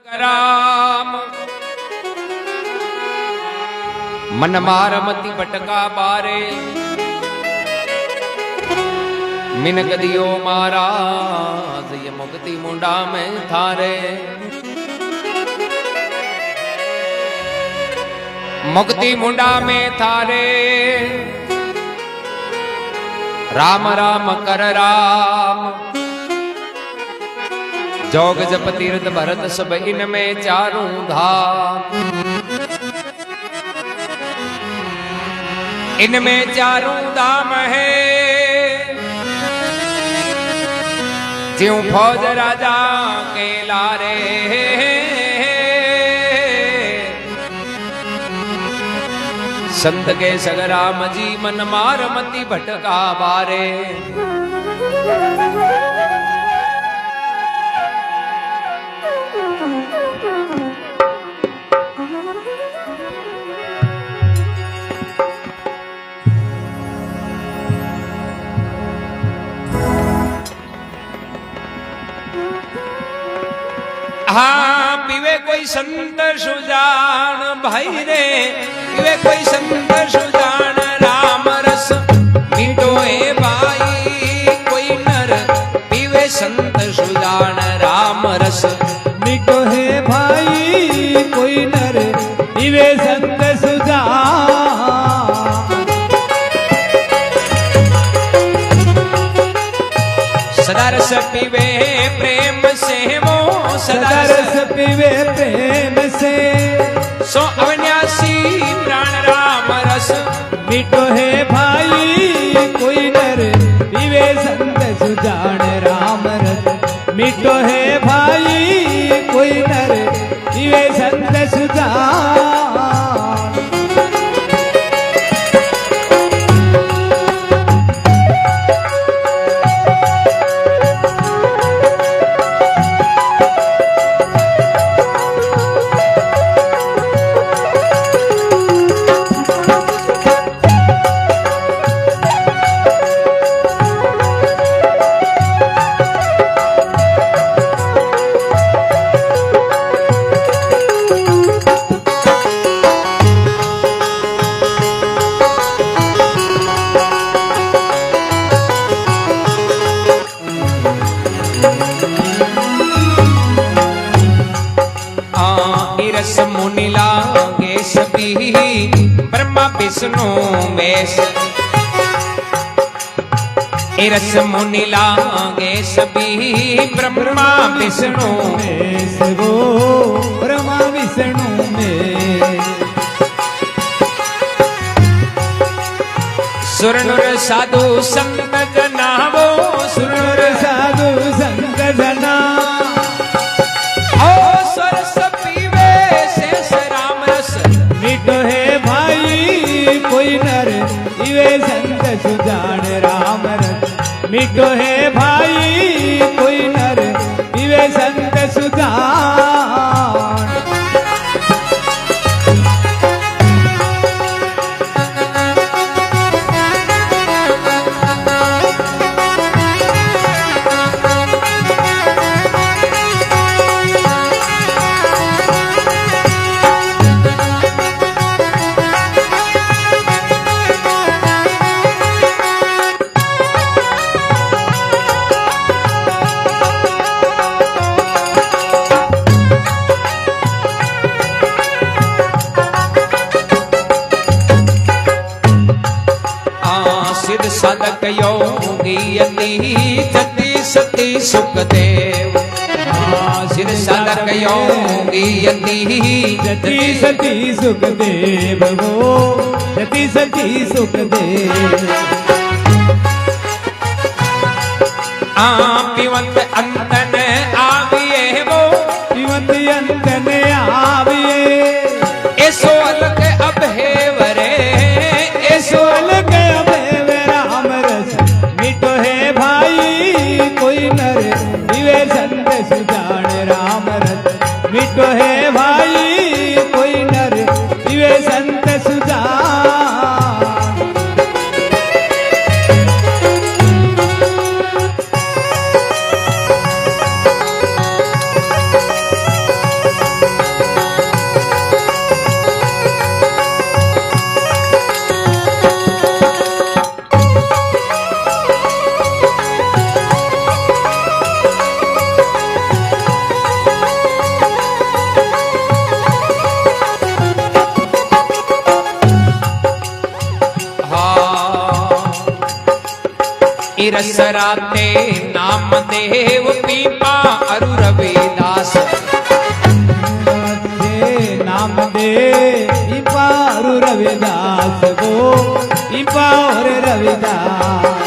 राम मन मार मति भटका बारे मिनक दियो महाराज ये मुक्ति मुंडा में थारे मुक्ति मुंडा में थारे राम राम कर राम जोग जप तीर्थ भरत सब इनमें चारों धाम इनमें चारों धाम है ज्यों फौज राजा के लारे संत के सगराम जी मन मार मति भटका बारे हाँ पीवे कोई संत सुजान भाई रे पीवे कोई संत सुजान राम रस मीठो है भाई कोई नर पीवे संत सुजान राम रस मीठो है भाई कोई नर पीवे संत सुजान सदा रस पीवे प्रेम से वो सदा रस पीवे प्रेम से सो अविनाशी प्राण राम रस मीठो है भाई कोई नर पीवे संत सुजान राम रस मीठो है भाई कोई नर पीवे संत सुजान रस मुनि लागे सभी ब्रह्मा विष्णु महेश रस मुनि लागे सभी ब्रह्मा विष्णु महेश वो ब्रह्मा विष्णु में सुर नर साधु संत जना वो सुर नर साधु संत जना मीठो है भाई कोई नर पीवे संत सुजान राम रस मीठो है भाई कोई नर पीवे संत सुजान साधक योगी यति जति सती सुखदेव सिर साधक योगी यति जति सती सुखदेव वो जति सती सुखदेव पिवंत अंतन आविए वो पिवंत अंतन आविए ऐसो अलग अब है वरे ऐसो अलग अब मीठो है भाई कोई नर पीवे संत सुजान राम रस मीठो है भाई कोई नर पीवे संत सुजान रस राते नाम देव पीपा अरु रविदास नाम दे पीपा और रविदास गो पीपा और रविदास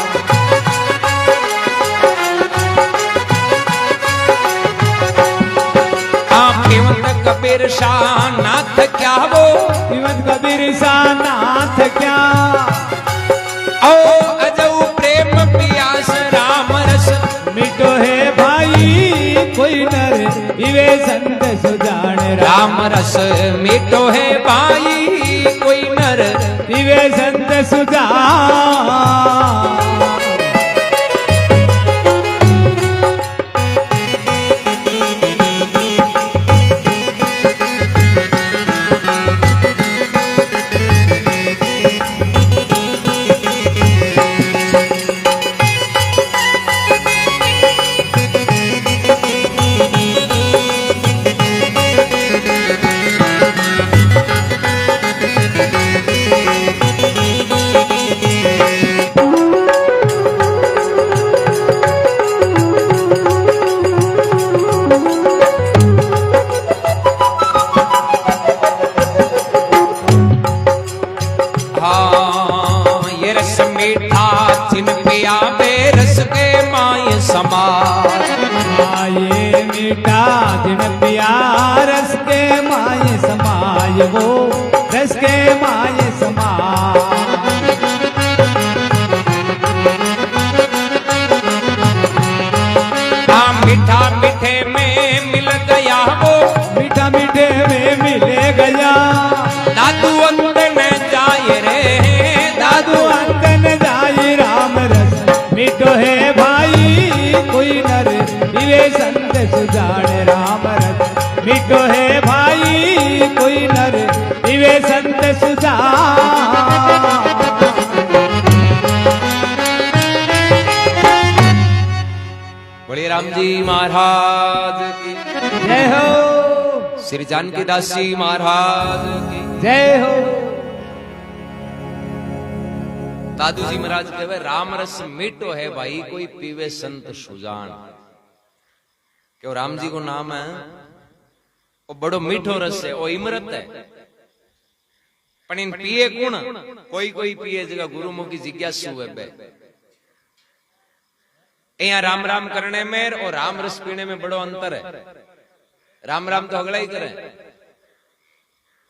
कबीर शाह नाथ क्या वो श्रीमद कबीर शाह नाथ क्या ओ अजऊ प्रेम पियास राम रस मिटो है भाई कोई नर इवे संत सुजान राम रस मिटो है भाई कोई नर इवे संत सुजान ये मीठा जिन पिया रस के माय समाय वो रस के माय समाय मीठा मीठे में मिल गया वो मीठा मीठे में मिल गया दादू अंत न जाए रे दादू अंत न जाए राम रस मीठो है भाई कोई नर दिवे संत सुजान राम रस मिटो है भाई कोई नर दिवे संत सुजान बोलिए राम जी महाराज की जय हो श्री जानकी दास जी महाराज की जय हो दादू जी महाराज कहे राम रस मीठो है भाई कोई पीवे संत सुजान क्यों राम जी को नाम है वो बड़ो मीठो रस है वो इमरत है पण इन पिए कुण कोई कोई पिए जगह गुरुमुखी जिज्ञासु है बे यहाँ राम राम करने में और राम रस पीने में बड़ो अंतर है राम राम तो अगला ही करे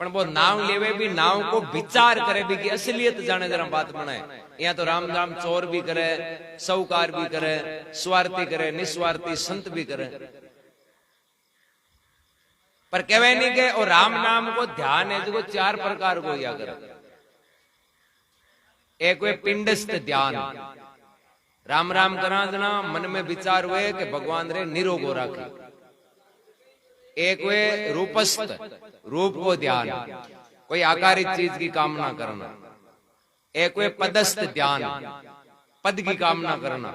पण वो नाम लेवे भी नाम को विचार करे भी कि असलियत जाने जरा बात बनाए यहाँ तो राम राम चोर भी करे सौकार भी करे स्वार्थी करे निस्वार्थी संत भी करे पर कहवे नहीं के और राम नाम को ध्यान है जो चार प्रकार को या करे एक वे पिंडस्थ ध्यान राम राम करा जना मन में विचार हुए कि भगवान रे निरोगो राखे एक वे रूपस्थ रूप को ध्यान कोई आकारित चीज की कामना करना एक वे पदस्थ ध्यान पद की कामना करना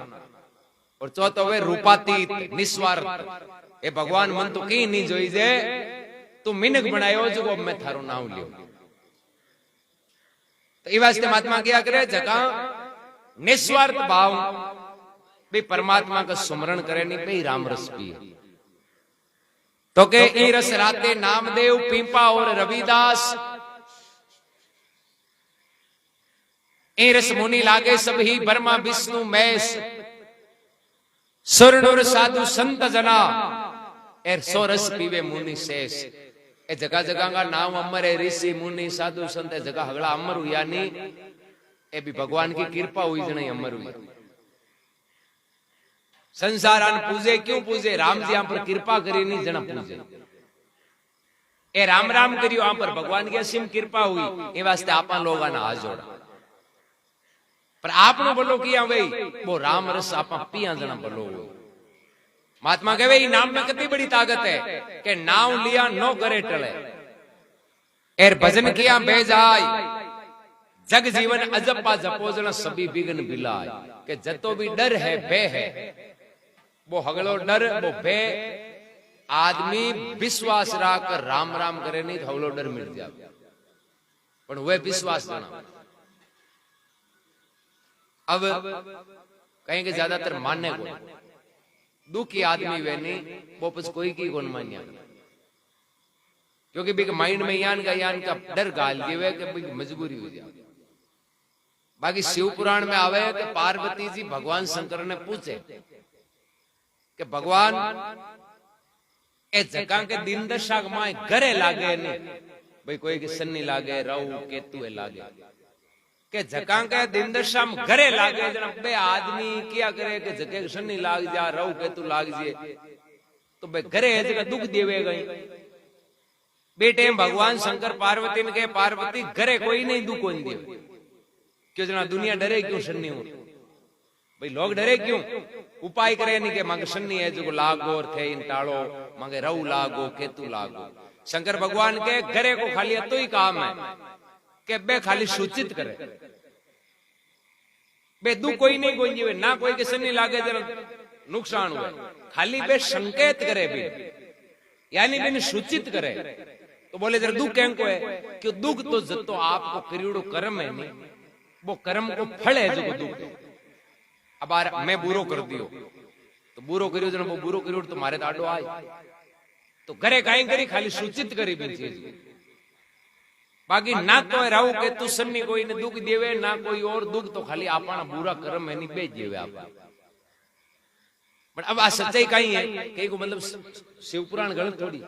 और चौथा वे रूपातीत निस्वार्थ ए भगवान मन तो की नहीं जोई जे तू मिनक बनायो जो अब मैं थारो नाम लियो तो ई वास्ते महात्मा क्या करे जगह निस्वार्थ भाव भी परमात्मा का सुमरण करे नहीं पे राम रस पिए तो के ई रस राते नामदेव पीपा और रविदास ई रस मुनि लागे सब ही ब्रह्मा विष्णु महेश सुर नुर साधु संत जना एर सो रस पीवे मुनि शेष ए जगह जगह का नाम अमर है ऋषि मुनि साधु संत जगह हगड़ा अमर हुआ नहीं ए भी भगवान की कृपा हुई जने अमर हुई संसार आन पूजे क्यों पूजे राम जी यहाँ पर कृपा करी नहीं जना पूजे ए राम राम करियो यहाँ पर भगवान की असीम कृपा हुई ये वास्ते आपा लोग आना हाथ जोड़ा पर आपनो बोलो किया भाई वो राम रस आपा पिया जना बोलो महात्मा कहे नाम में कितनी बड़ी ताकत है कि नाम लिया नो करे टले एर भजन किया बेजाय जग जीवन अजपा जपो जना सभी विघ्न बिलाय के जतो भी डर है भय है वो हगलो डर वो भय आदमी विश्वास रख राम राम करे नहीं तो हगलो डर मिट जाए पण वे विश्वास जना अब कहीं के ज्यादातर मानने को दुखी आदमी वे नहीं वापस कोई की कौन मान्या, क्योंकि भी माइंड में यान का डर गाल दिए कि मजबूरी हो जाए। बाकी शिव पुराण में आवे कि पार्वती जी भगवान शंकर ने पूछे कि भगवान ए जगह के दिन दशा माए घरे लागे नहीं, भाई कोई के सन्नी लागे राहु केतु लागे के जगह के दिन दशा में घरे लागे बे आदमी क्या करे कि जगह के सन्नी लाग जा राहु केतु लाग जाए तो बे घरे जगह दुख देवे गई। बेटे भगवान शंकर पार्वती ने कहे पार्वती घरे कोई नहीं दुख नहीं देवे, क्यों जना दुनिया डरे क्यों सन्नी हो, भाई लोग डरे क्यों, उपाय करे नहीं के मांगे सन्नी है जो लागो और थे इन टाड़ो मांगे राहु लागो केतु लागो। शंकर भगवान के घरे को खाली तो ही काम है कि बे खाली सूचित करे, बे दुख कोई नहीं कोई जीवे ना कोई के सन्नी लागे जरा नुकसान हुए, खाली बे संकेत करे भी यानी बिन सूचित करे। तो बोले जरा दुख कैं को है कि दुख तो जतो आपको करियोड़ो कर्म है नहीं, वो कर्म को फल है जो दुख है। अब मैं बुरो कर दियो तो बुरो करियो जन वो बुरो करियो तो मारे दाडो आए तो घरे काई करी खाली सूचित करी भी चीज, बाकी ना तो राहु केतु सन्नी कोई ने दुख देवे ना कोई और दुख, तो खाली आपना बुरा कर्म है नहीं बेच देवे आप। अब आ सच्चाई कहीं है कहीं को मतलब शिव पुराण गलत थोड़ी।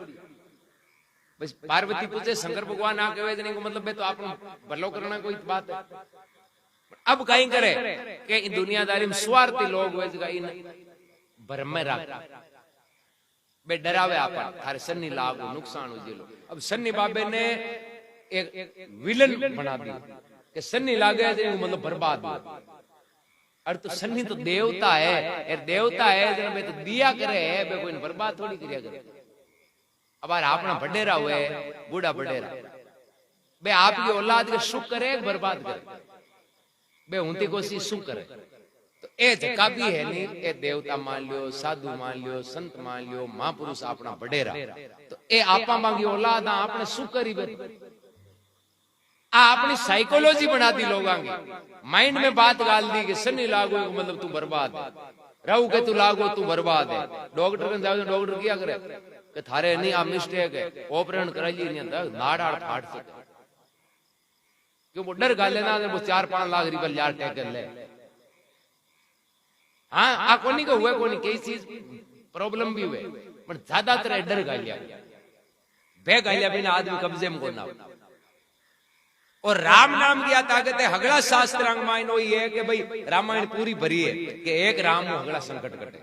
बस पार्वती पूछे शंकर भगवान आ कहे को मतलब बे तो आप भलो करना कोई बात है। अब कहीं करे कि इन दुनियादारी में स्वार्थी लोग हुए इन भरम में रख बे डरावे आप थारे सन्नी लागू नुकसान हो जेलो। अब सन्नी बाबे ने एक विलन बना दिया कि सन्नी लागे मतलब बर्बाद हो। अरे तो सन्नी तो देवता है, देवता है बे तो दिया करे है बे कोई बर्बाद थोड़ी क्रिया करे। अब अपना बडेरा हुए बूढ़ा बडेरा बे आपकी औलाद के सुख करे बर्बाद करे बे ऊंती कोशिश सुख करे। तो ए जका भी है नहीं ए देवता मान लियो साधु मान लियो संत मान लियो महापुरुष अपना बडेरा, तो ए आपा मांगी औलाद आपने सुख करी बे अपनी साइकोलॉजी बना दी लोगों की, माइंड में बात गाल दी कि सन्नी लागो मतलब तू बर्बाद है, राहु के तू लागो तू बर्बाद है। डॉक्टर के जाओ डॉक्टर क्या करे कि थारे नहीं आ मिस्टेक है ऑपरेशन कराई नहीं अंदर नाड़ आड़ फाट सके, क्यों वो डर गाले ना वो 4-5 लाख रुपया यार टेकन ले। हाँ आ कोनी को हुए कोनी कई चीज प्रॉब्लम भी हुए पर ज्यादातर डर गालिया बे गालिया बिना आदमी कब्जे में को ना। और राम नाम की ताकत है हगड़ा शास्त्रांग मायनो ये कि भाई रामायण पूरी भरी है कि एक राम हो हगड़ा संकट कटे।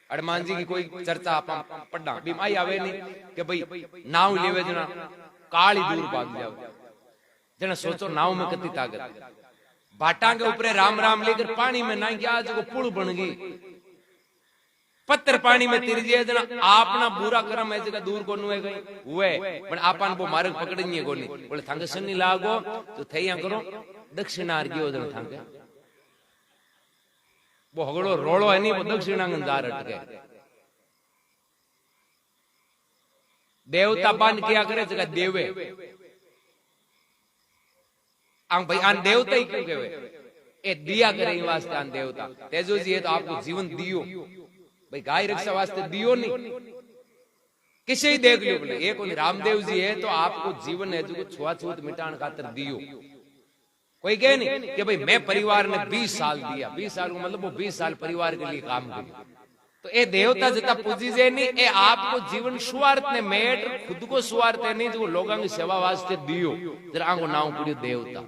हनुमान जी की कोई चर्चा आप पढ़ना बीमाई आवे नहीं कि भाई नाव लेवे जना काली दूर भाग जाओ जना सोचो नाव में कितनी ताकत। भाटा के ऊपर राम राम लेकर पानी में ना गया जो पुल बन गई, पत्थर पानी में तिर जाए जना आपना बुरा कर्म है जगह दूर को नुए गई हुए पर आपन वो मार्ग पकड़नी को नहीं। बोले थांगे सन्नी लागो तो थे करो दक्षिणार गयो जना थांगे वो हगड़ो रोड़ो है नहीं वो दक्षिणांगन दार अटके। देवता बन क्या करे जगह देवे भाई आन देवता ही क्यों कहे ए दिया करे वास्ते आन देवता। तेजो जी है तो आपको जीवन दियो भाई गाय रक्षा वास्ते दियो नहीं किसे ही देख लियो। बोले एक रामदेव जी है तो आपको जीवन है जो छुआछूत मिटान खातर दियो। कोई कहे नहीं कि भाई मैं परिवार ने 20 साल दिया, 20 साल को मतलब वो 20 साल परिवार के लिए काम किया। तो ए देवता जितना पूजी जे नहीं ए आपको जीवन स्वार्थ ने मेट खुद को स्वार्थ है नहीं जो लोगों की सेवा वास्ते दियो जरा आंगो नाम पड़ियो देवता।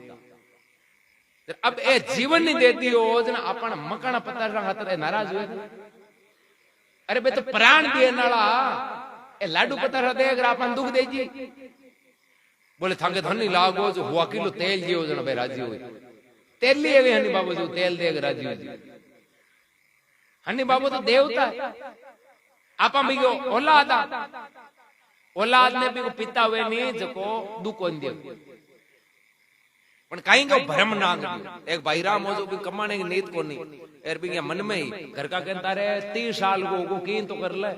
अब ए जीवन नहीं देती हो जना अपन मकाना पता खातर नाराज हुए। अरे बे तो प्राण दिए नाला ए लाडू पता रहते अगर अपन दुख दे जी। बोले थांगे धनी लागो जो हुआ किलो तेल जियो जना बे राजी हो तेल लिए गए हनी बाबू जो तेल दे राजी हो। हनी बाबू तो देवता है आपा भी औलाद औलाद ने भी पिता हुए नहीं जको दुख दे पण कहीं को भ्रम ना कर। एक भाई राम हो जो भी कमाने की नीत को नहीं एर भी मन में ही घर का कहता रहे 30 साल को की तो कर ले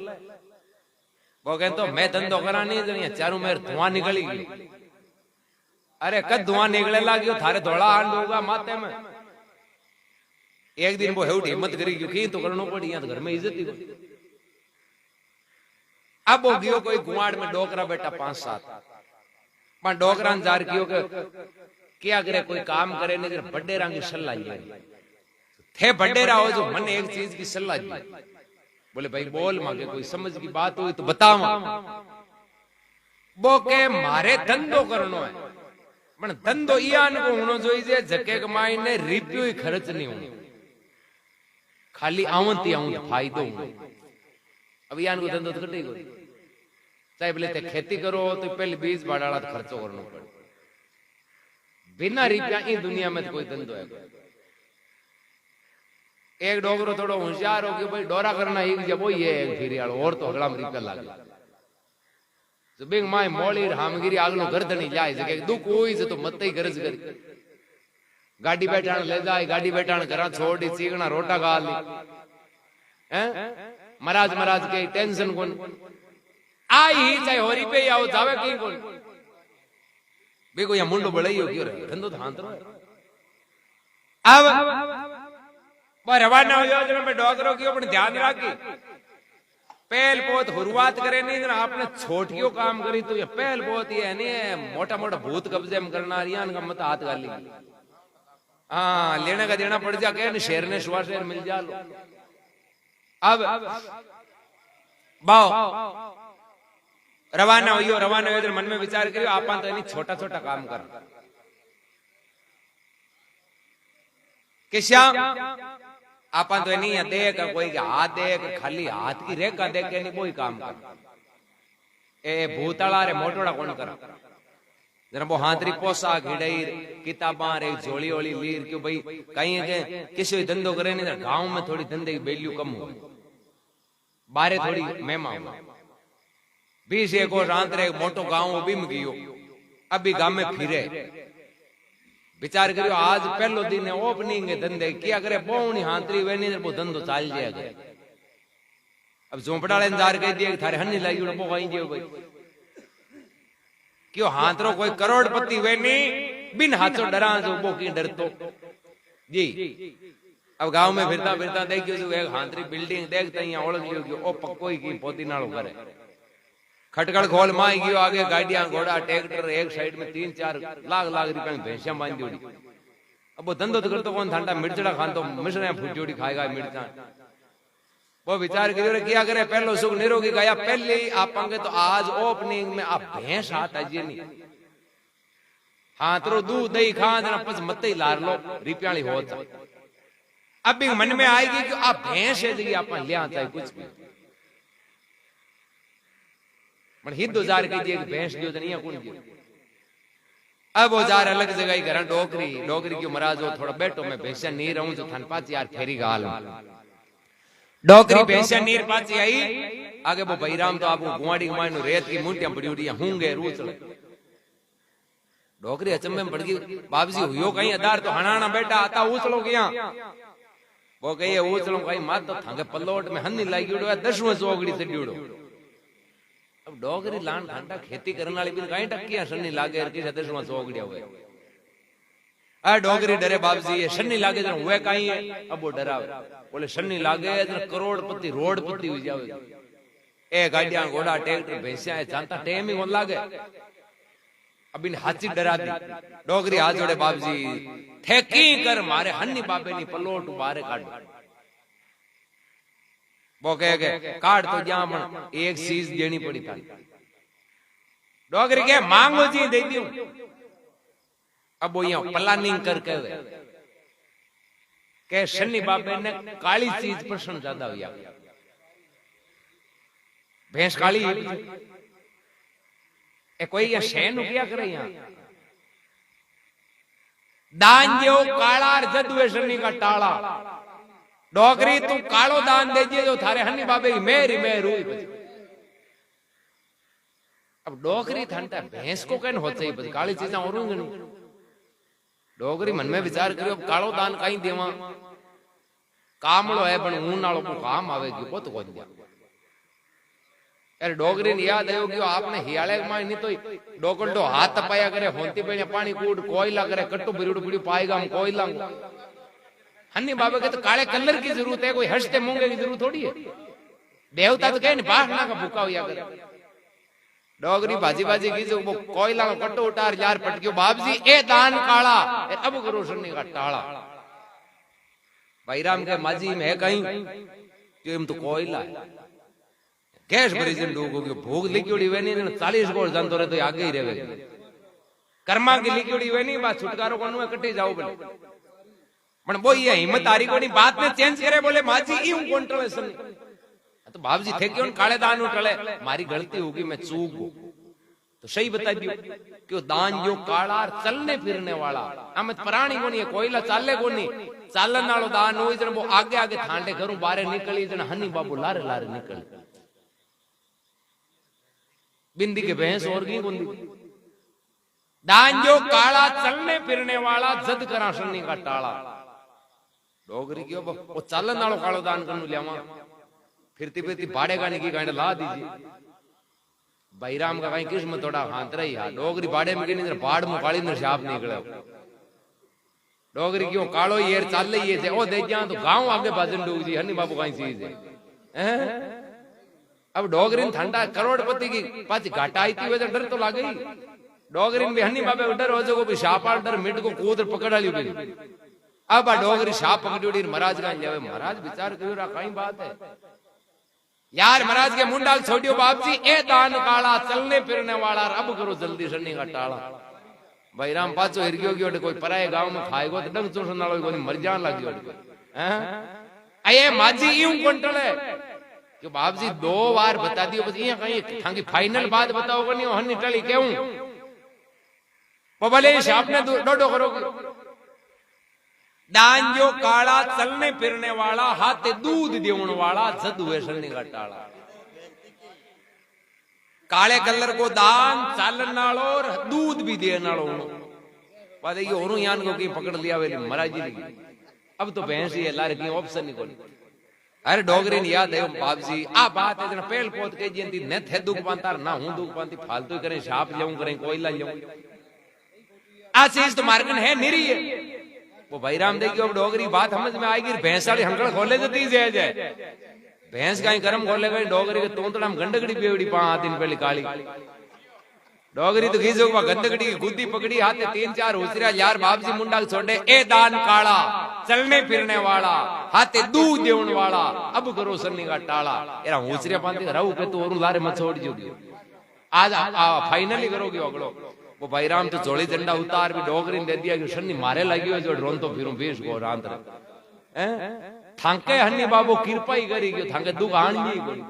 वो कहते तो मैं धंधो करा नहीं चारों मेरे धुआं निकली गई। अरे कद धुआं निकले लगियो थारे धोला आंड होगा माथे में एक दिन वो हेउट हिम्मत करी क्योंकि तो करनो पड़ी यहाँ तो घर में इज्जत ही कोई। अब वो गयो कोई गुआड़ में डोकरा बेटा 5-7 पर डोकरा जार कियो के क्या करे कोई काम करे नहीं जरा बड़े रंग की सलाह ली थे बड़े रहो जो मन एक चीज की सलाह दी बोले भाई बोल मांगे कोई समझ की बात हुई तो बताओ वो के मारे धंधो करनो है पण धंधो ईयान को होनो जोईजे जके कमाई ने रिप्यू ही खर्च नहीं हो खाली आवंती आऊं फायदो हो अब ईयान को धंधो तो कटे को चाहे बोले ते खेती करो तो पहले बीज बाडाला तो खर्चो करनो पड़े बिना रिप्या ई दुनिया में तो कोई धंधो है एक डोगरो थोड़ो होशियार हो कि भाई डोरा करना एक जब वही है एक फिर और तो अगला में रिप्या लागे तो बिंग माय मोली हामगिरी आगलो गर्दनी जाए जके दुख होई से तो मत ही गरज करी गाड़ी बैठाण ले जाए गाड़ी बैठाण घरा छोड़ी चीगना रोटा गाल हैं महाराज महाराज के टेंशन कोन आई ही चाहे होरी पे आओ जावे कहीं कोन बेको या मुंडो बड़ई हो क्यों रे धंधो थांतरो अब रवाना हो योजना में डोगरो की अपन ध्यान राखी पहल बहुत शुरुआत करे नहीं आपने छोटियों काम करी तो ये पहल बहुत ही है नहीं मोटा मोटा भूत कब्जे में करना रियान का मत हाथ गाली हाँ लेने का देना पड़ जा के शेर ने शुआ शेर मिल जा लो अब बाओ रवाना हो मन में विचार करियो आप तो नहीं छोटा छोटा काम कर कि श्याम आप तो नहीं देख कोई हाथ देख खाली हाथ की रेखा देख के नहीं कोई काम कर ए भूतला रे मोटोड़ा कौन कर जरा वो हाथरी पोसा घिड़ई किताबा रे झोली ओली लीर क्यों भाई कहीं के किसी धंधो करे नहीं गांव में थोड़ी धंधे की वैल्यू कम हो बारे थोड़ी मेहमा हो 20 एक और रात रे मोटो गांव बीम गयो अभी गांव में फिरे विचार करियो आज पहलो दिन है ओपनिंग है धंधे क्या करे पौनी हाथरी वे नहीं वो धंधो चाल जाएगा अब झोंपड़ा ले इंतजार कर दिया थारे हन्नी लगी वो कहीं दियो भाई क्यों हाथरो कोई करोड़पति वे नहीं बिन हाथों डरा जो वो की डरतो जी अब गांव में फिरता फिरता देखियो जो एक हाथरी बिल्डिंग देखते ही ओळख लियो कि ओ पक्कोई की पोती नालो करे खटखड़ खोल माई गयो आगे गाड़ियां घोड़ा ट्रैक्टर एक साइड में 3-4 लाख रुपए में भैंसियां बांध दी अब वो धंधो तो करतो कौन ठंडा मिर्चड़ा खान तो मिश्रा फुटजोड़ी खाएगा मिर्चा वो विचार करियो रे क्या करे पहलो सुख निरोगी गया पहले ही आपांगे तो आज ओपनिंग में आप भैंस हाथ आजिए नहीं हाथरो दूध दही खा देना पस मत ही लार लो रिप्याली होत अब भी मन में आएगी कि आप भैंस है जी आप ले आता है कुछ भी मन हित जार कीजिए भैंस दियो नहीं कौन दियो अब वो जार अलग जगह ही करा डोकरी क्यों महाराज हो थोड़ा बैठो मैं भैंसिया नहीं रहूं तो थान पाच यार फेरी गाल डोकरी भैंसिया नीर पाची आई आगे वो बैराम तो आपको गुआड़ी गुमाई नु रेत की मुंटियां पड़ी उड़ी होंगे रूचल डोकरी अचंबे में पड़ गई बाबजी हुयो कहीं अदार तो हणाना बेटा आता उछलो गया वो कहिए उछलो कहीं मात तो थांगे पल्लोट में हन्नी लागी उड़ो 10वें चौगड़ी से ड्यूड़ो अब डोगरी लान घंटा खेती करने वाली भी कहीं टक्कियां सन्नी लागे की 10वें चौगड़िया हुए आ डोगरी डरे बाबजी ये सन्नी लागे जरा हुए कहीं है अब वो डरावे बोले सन्नी लागे जरा करोड़पति रोडपति हो जावे ए गाड़ियां घोड़ा ट्रैक्टर भैंसियां जानता टेम ही कोन लागे अब इन हाथी डरा दी डोगरी हाथ जोड़े बाबजी ठेकी कर मारे हन्नी बाबे नी पलोट बारे काट वो कह काट तो जामण एक चीज देनी पड़ी था डोगरी के मांगो जी दे दियो अब वो यहाँ प्लानिंग करके के शनि बाबे ने काली चीज पसंद ज्यादा हुआ भैंस काली ए कोई या शैन क्या करे यहाँ दान जो काला जदुए शनि का टाला डोगरी तू कालो दान दे जो थारे हन्नी बाबे की मेरी मेहर हुई अब डोगरी ठंडा भैंस को कहन होते ही काली चीजें और डोगरी मन में विचार करियो कालो दान कहीं देवा कामलो है पण ऊन नालो को काम आवेगी बहुत को दिया यार डोगरी ने याद आयो कि आपने हियाले में नहीं तो डोकंडो हाथ पाया करे होंती पे पानी कूड़ कोयला करे कट्टू बिरुड़ बिड़ी पाएगा हम कोयला हन्नी बाबा के तो काले कलर की जरूरत है, कोई हंसते मूंगे की जरूरत थोड़ी है। देवता तो कहे बाहना का भूखा हुआ कर डोगरी भाजी भाजी की जो वो कोयला का कट्टो उतार यार पटकियो बाप जी ए दान काला अब करो सन्नी का टाला। भाई राम के माजी में है कहीं जो हम तो कोयला है गैस भरी जिन लोगों की भोग लिखी वे नहीं 40 गोल जानतो रहे तो आगे ही रहे कर्मा की लिखी वे नहीं बात छुटकारो को कटे जाओ बोले पण वो ये हिम्मत हारी को नहीं बात में चेंज करे बोले माजी ई हूं कौन टले सन्नी तो बाप जी थे क्यों काले दान उठले मारी गलती होगी मैं चूक हूं तो सही बता दियो कि दान जो काला चलने फिरने वाला हम प्राणी को नहीं कोयला चाले को नहीं चालन वालो दान हो जन वो आगे आगे थांडे करूं बारे निकली जन हनी बाबू लारे लारे निकल बिंदी के भैंस और की गुंदी दान जो काला चलने फिरने वाला जद करा सन्नी का टाला डोगरी की वो चालन वालो कालो दान करनु लेवा फिरती फिरती भाड़े गाने की गांड ला दीजिए भाईराम का कहीं किस्मत थोड़ा हाथ रही है डोगरी भाड़े में नहीं बाढ़ मुकाली न शाप निकले डोगरी क्यों कालो येर चाल रही है ओ दे जा तो गांव आगे भजन डूब जी हनी बाबू कहीं चीज है अब डोगरी ठंडा करोड़पति की पाची घाटा आई थी वजह डर तो लागे ही डोगरी में हनी बाबे डर हो जो शापा डर मिट को कूद पकड़ा ली अब डोगरी शाप पकड़ी महाराज का महाराज विचार करो कहीं बात है यार महाराज के मुंडा छोड़ियो बाप जी ए दान काला चलने फिरने वाला अब करो जल्दी सन्नी का टाला भाई राम पाचो हिरगियो की कोई पराए गांव में खाएगो तो डंग चूसन वालो कोई मर जान लगी हैं अये माजी यूं कंट्रोल है कि बाप जी 2 बार बता दियो बस ये कहीं थांगी फाइनल बात बताओ को नहीं हन्नी टली क्यों वो भले शाप ने डोडो करोगे दान जो काला चलने फिरने वाला हाथ दूध देवन वाला जद हुए सन्नी का टाला काले कलर को दान चालन नालो और दूध भी देने नालो बात ये और यान को की पकड़ लिया वे महाराज जी लगी अब तो भैंस ही है लारे की ऑप्शन नहीं कोई अरे डोगरी ने याद है बाप जी आ बात है जना पेल पोत के जी ने थे दुख पांता ना हूं दुख पांती फालतू करें शाप लेऊं करें कोयला लेऊं आ चीज तो मार्गन है निरी है वो भाईराम देखियो अब डोगरी बात समझ में आएगी भैंस वाली हंगड़ खोले तो दी जाए भैंस का गरम खोले गई डोगरी के तोंतड़ा में गंडगड़ी बेवड़ी 5 दिन पहले काली डोगरी तो घीसो गंदगड़ी की गुद्दी पकड़ी हाथ 3-4 हुसरिया यार बाप जी मुंडा छोड़े ए दान काला चलने फिरने वाला हाथे दूध देवन वाला अब करो सन्नी का टाला एरा हुसरिया पांती रहू के तो और लारे मत छोड़ जोगी आज फाइनली करोगे अगलो वो भाईराम तो जोड़ी झंडा उतार भी डोगरी दे दिया कि सन्नी मारे लगी जो ड्रोन तो फिरूं बेश गो रांत थांके हन्नी बाबू कृपा ही करी गयो थांके दुख आण जी कोई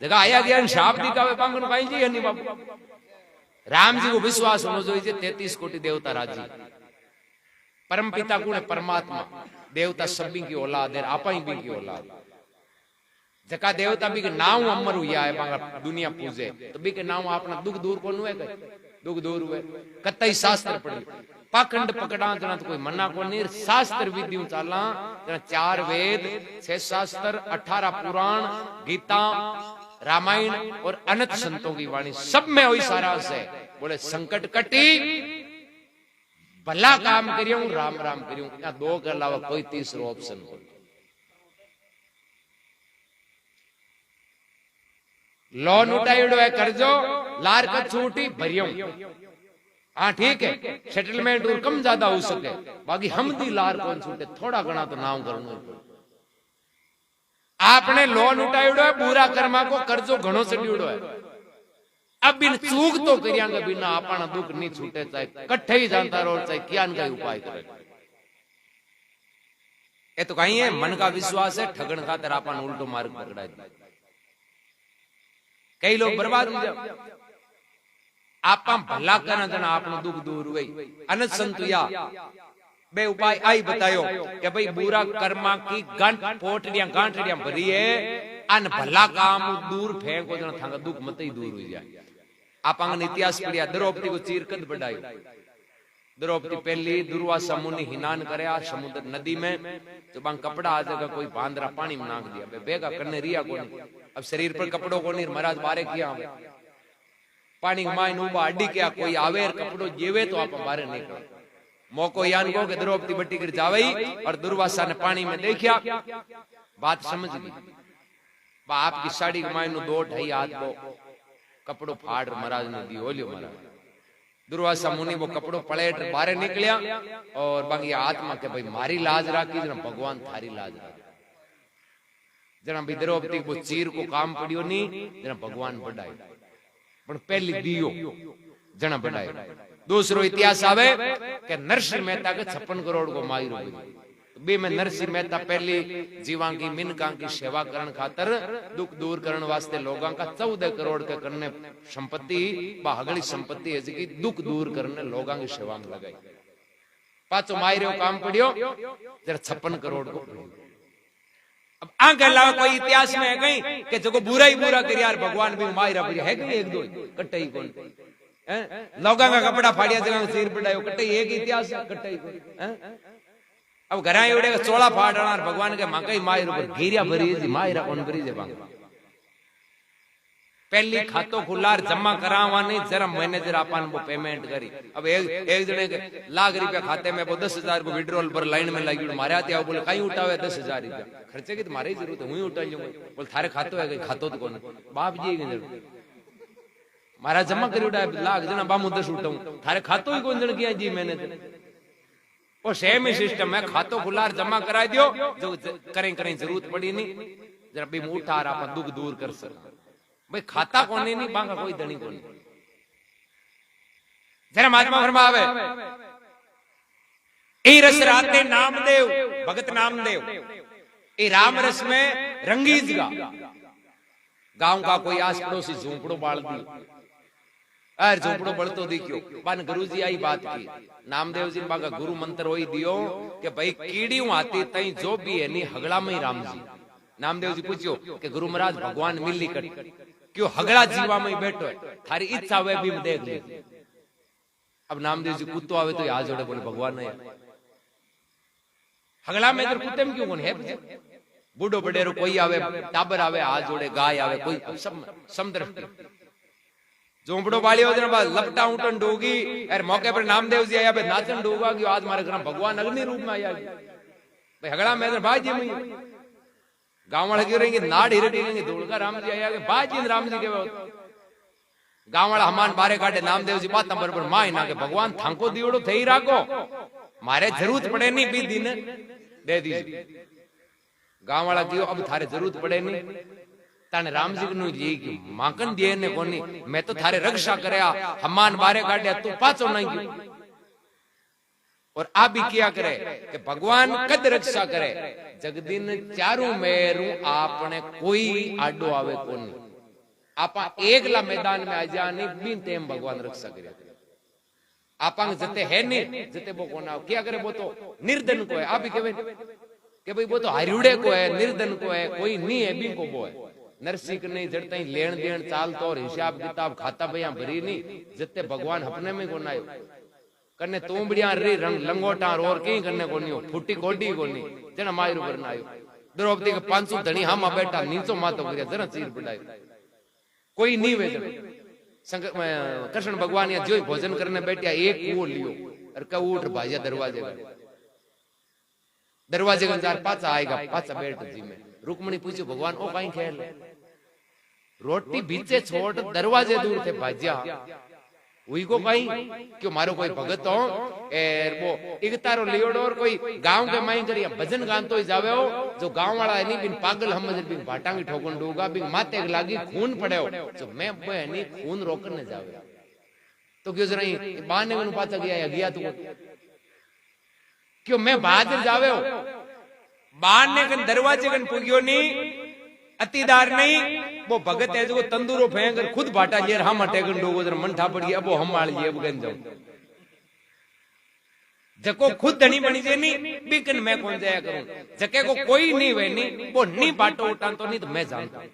जगह आया गया शाप दी कावे पांगन पाई जी हन्नी बाबू राम जी को विश्वास होनो जोईजे 33 कोटि देवता राजी परम पिता कौन है परमात्मा देवता सभी की औलाद है आपा ही भी की औलाद जका देवता भी के नाम अमर हुआ है बांगा दुनिया पूजे तो भी के नाम अपना दुख दूर को हुए दुख दूर हुए कतई शास्त्र पढ़ी पाखंड पकड़ा जना तो कोई मना को नहीं शास्त्र विधियों चाला जना 4 वेद 6 शास्त्र 18 पुराण गीता रामायण और अनंत संतों की वाणी सब में वही सारा है बोले संकट कटी भला काम करियो राम राम करियो यहाँ 2 के अलावा कोई तीसरो ऑप्शन नहीं लोन उठाइडो है कर्जो लार का छूटी भरियो हाँ ठीक है सेटलमेंट और कम ज्यादा हो सके बाकी हम दी लार कौन छूटे थोड़ा घना तो नाम करना आपने लोन उठाइडो है पूरा कर्मा को कर्जो घणो से ड्यूडो है अब बिन चूक तो करियांगे बिना अपना दुख नहीं छूटे चाहे कट्ठे ही जानता रहो चाहे क्या का उपाय करे ये तो कहीं है मन का विश्वास है ठगन खातर अपन उल्टो मार्ग पकड़ा दिया कई लोग बर्बाद हो जाओ आप भला करना जना आपनो दुख दूर हुई अनंत संतुया बे उपाय आई बतायो कि भाई बुरा कर्मा की गांठड़ियां भरी है अन भला काम दूर फेंको जना थांगा दुख मत ही दूर हो जाए आप इतिहास पढ़िया द्रौपदी को चीरकत बढ़ायो द्रौपदी पहली दुर्वासा मुनि हिनान करया समुद्र नदी में तो बांग कपड़ा आ जगह कोई बांदरा पानी में नाक दिया बेगा करने रिया को अब शरीर पर कपड़ों को नहीं महाराज बारे किया पानी माइन उबा अड्डी क्या कोई आवेर कपड़ो जेवे तो आप बारे नहीं कर मौको यान को के द्रौपदी बट्टी कर जावई और दुर्वासा ने पानी में देखिया, बात समझ ली। बाप की साड़ी मायनो 2-2.5 हाथ को कपड़ो फाड़ महाराज ने दी ओलियो महाराज। दुर्वासा मुनि वो कपड़ो पलेट बाहर निकलिया और बाकी आत्मा के भाई मारी लाज राखी जना भगवान थारी लाज राखी। जना भी द्रौपदी को चीर को काम पड़ियो नहीं जना भगवान बढ़ाए पण पहली दियो जना बढ़ाए। दूसरो इतिहास आवे कि नरसिंह मेहता के 56 करोड़ को मायरो बे में नरसिंह मेहता पहली जीवा की मिनका की सेवा करण खातर दुख दूर करण वास्ते लोगों का 14 करोड़ के करने संपत्ति हगली संपत्ति है जी दुख दूर करने लोगों की सेवा में लगाई। पाचो मायरो काम पड़ियो जरा 56 करोड़ को। अब आंख अलावा कोई इतिहास में है कहीं कि जो बुरा ही बुरा कर यार भगवान भी मायरा पड़ी है कहीं एक दो कट्टई कौन लोगों का कपड़ा फाड़िया जगह सिर पड़ायो कट्टई एक इतिहास कट्टई कौन। अब घरा एवडे चोला फाड़ना भगवान के माकई मायर ऊपर घेरिया भरी जी मायरा कौन भरी जे बांग। पहली खातो खुलार जमा करावानी जरा मैनेजर आपन वो पेमेंट करी। अब एक जने के लाख रुपया खाते में वो 10,000 को विड्रॉल पर लाइन में लगी मारे आते बोले कहीं उठावे 10,000 रुपया खर्चे की तुम्हारे ही जरूरत है हुई उठा लूंगा बोले थारे खातो है खातो तो कौन बाप जी मारा जमा करी उठा लाख जना बामू 10 उठाऊं थारे खातो ही कौन जन किया जी मैंने वो सेम ही सिस्टम है। खातो खुलार जमा करा दियो जो करें जरूरत पड़ी नहीं जरा भी मुठा आप दुख दूर कर सक भाई खाता कोने नहीं बांगा कोई धनी कोनी। जरा महात्मा फरमावे ए रस राते नामदेव भगत नामदेव ए राम रस में रंगीज गा गांव का कोई आस पड़ोसी झोंपड़ो बाल दी अरे झोंपड़ो बढ़तो दिखियो बन गुरु जी आई बात की नामदेव जी बागा गुरु मंत्र वही दियो कि भाई कीड़ियों आती तई जो भी है नहीं हगड़ा में ही राम जी। नामदेव जी पूछियो कि गुरु महाराज भगवान मिली कर क्यों हगड़ा जीवा में बैठो है थारी इच्छा वे भी देख ले। अब नामदेव जी कुत्तो आवे तो हाथ जोड़े बोले भगवान नहीं हगड़ा में इधर कुत्ते में क्यों कौन है बूढ़ो बडेरो कोई आवे टाबर आवे हाथ जोड़े गाय आवे कोई सम दृष्टि झोंपड़ो वाली होने बाद लपटा उठन डोगी और मौके पर नामदेव जी आया भाई नाचन डोगा कि आज हमारे घर भगवान अग्नि रूप में आया भाई हगड़ा में भाई जी में गांव वाले क्यों रहेंगे नाड़ हिरे टेलेंगे दौड़का राम जी आया भाई जी राम जी के गांव वाला हमान बारे काटे नामदेव जी बात नंबर पर माई ना के भगवान थांको दियोड़ो थे ही राखो मारे जरूरत पड़े नहीं भी दिन दे दीजिए। गांव वाला क्यों अब थारे जरूरत पड़े नहीं ताने राम जी नु जी की माकन दिए ने कोनी मैं तो थारे रक्षा करया हमान बारे काटिया तू पाचो नहीं की और आप भी किया करे कि भगवान कद रक्षा करे जगदीन चारों मेरू आपने कोई आडो आवे कोनी आपा एकला मैदान में आ जानी बिन तेम भगवान रक्षा करे आपा जते है नहीं जते वो कोना क्या करे वो तो निर्धन को है आप भी कहे कि भाई वो तो हरिउड़े को है निर्धन को है कोई नहीं है बिन को वो है नरसिंह नहीं जड़ता ही लेन देन चालतो और हिसाब किताब खाता भैया भरी नहीं जते भगवान अपने में को नायो कन्ने तोंबड़िया रे रंग लंगोटा और कहीं करने को नहीं फुटी कोडी को नहीं जना मायरू बनायो द्रौपदी के 500 धनी हम बैठा नीचो मातो करया जरा चीर बढ़ायो कोई नहीं वे कृष्ण भगवान या जो भोजन करने बैठा एक वो लियो और का उठ भाजा दरवाजे का जार पाचा आएगा पाचा बैठ जी में रुक्मणी पूछो भगवान ओ कहीं खेल रोटी बीचे छोड़ दरवाजे दूर थे भाजिया वही को कहीं क्यों मारो कोई भगत हो एर वो इकतारो लियोड़ो और कोई गांव के माई करिया भजन गान तो ही जावे हो जो गांव वाला है नहीं बिन पागल हम बिन भाटांगी ठोकन डूगा बिन माते लागी खून पड़े हो जो मैं नहीं खून रोकन ने जावे तो क्यों जरा बाने में पाचा गया तो क्यों मैं बहादुर जावे हो बाने कन दरवाजे कन पुगियो नहीं अतिदार नहीं वो भगत है जो तंदूरो फेंकर खुद बाटा लिया हम अटेगन डोगो जरा मन ठा पड़ गया अब हम मार लिए अब गन जाऊं जको खुद धनी बनी जे नहीं बिकन मैं कौन जाया करूं जके को कोई नहीं वे नहीं वो नहीं बाटो उठान तो नहीं तो मैं जानता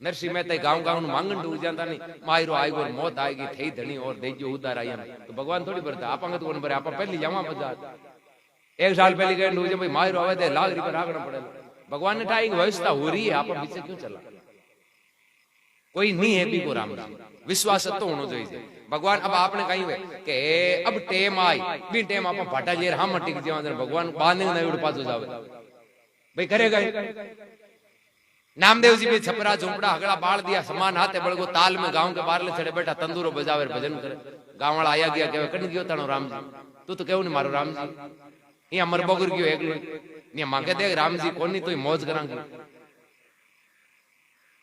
नरसिंह मेहता गांव गांव मांगन डूब जाता नहीं मायरो आएगो मौत आएगी थे धनी और देजो उदार आई तो भगवान थोड़ी भरता आप कौन भरे आप पहले जावा बाजार 1 साल पहले गए डूब भाई मायरो आवे थे लाख रुपया राखना पड़ेगा भगवान ने ठाई व्यवस्था हो रही है आप पीछे क्यों चला कोई नहीं है भी को राम विश्वास तो होना चाहिए भगवान अब आपने कही हुए कि अब टेम आई बी टेम आप भाटा लेर हम टिक जाओ भगवान बांधे नहीं उड़ पास जावे भाई करेगा नामदेव जी भी छपरा झोंपड़ा हगड़ा बाढ़ दिया समान हाथे बड़गो ताल में गांव के बाहर चढ़े बैठा तंदूरो बजावे भजन करे गांव वाला आया गया कहे कन गयो तानो राम जी तू तो केव नहीं मारो राम जी यहाँ मर बगुर गयो एकलो ने मांगे देख राम जी कोनी तो मौज करांगे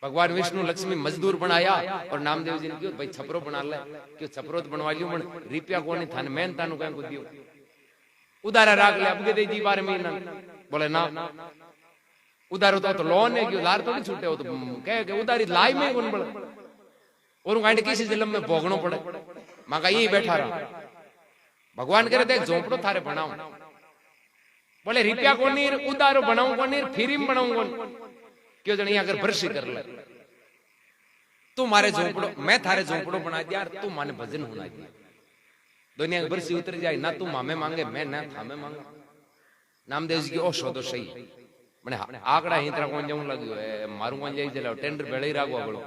भगवान विष्णु लक्ष्मी मजदूर बनाया और नामदेव जी ने क्यों भाई छपरो बना ले क्यों छपरो तो बनवा लियो मन रुपया कोनी थाने मैन तानु कहीं को दियो उधारा राख ले अब के दे जी बारे में बोले ना उधार होता तो लोन है क्यों लार तो नहीं छूटे हो तो कहे कि उधारी लाई में कौन बड़ा और कांड किसी जिलम में भोगनो पड़े मां का यही बैठा रहा भगवान करे देख झोंपड़ो थारे बनाओ बोले रुपया को नहीं उधारो बनाऊं को नहीं फ्री में बनाऊं कौन क्यों जन अगर भरसी कर ले तू मारे झोंपड़ो मैं थारे झोंपड़ो बना दिया तू माने भजन होना दिया दुनिया की भरसी उतर जाए ना तू मामे मांगे मैं ना थामे मांगा नामदेव जी की ओ शोधो सही मैंने आकड़ा हिंतरा कौन जाऊं लग्यो है मारू कौन जाई चला टेंडर बेड़े ही रागो अगलो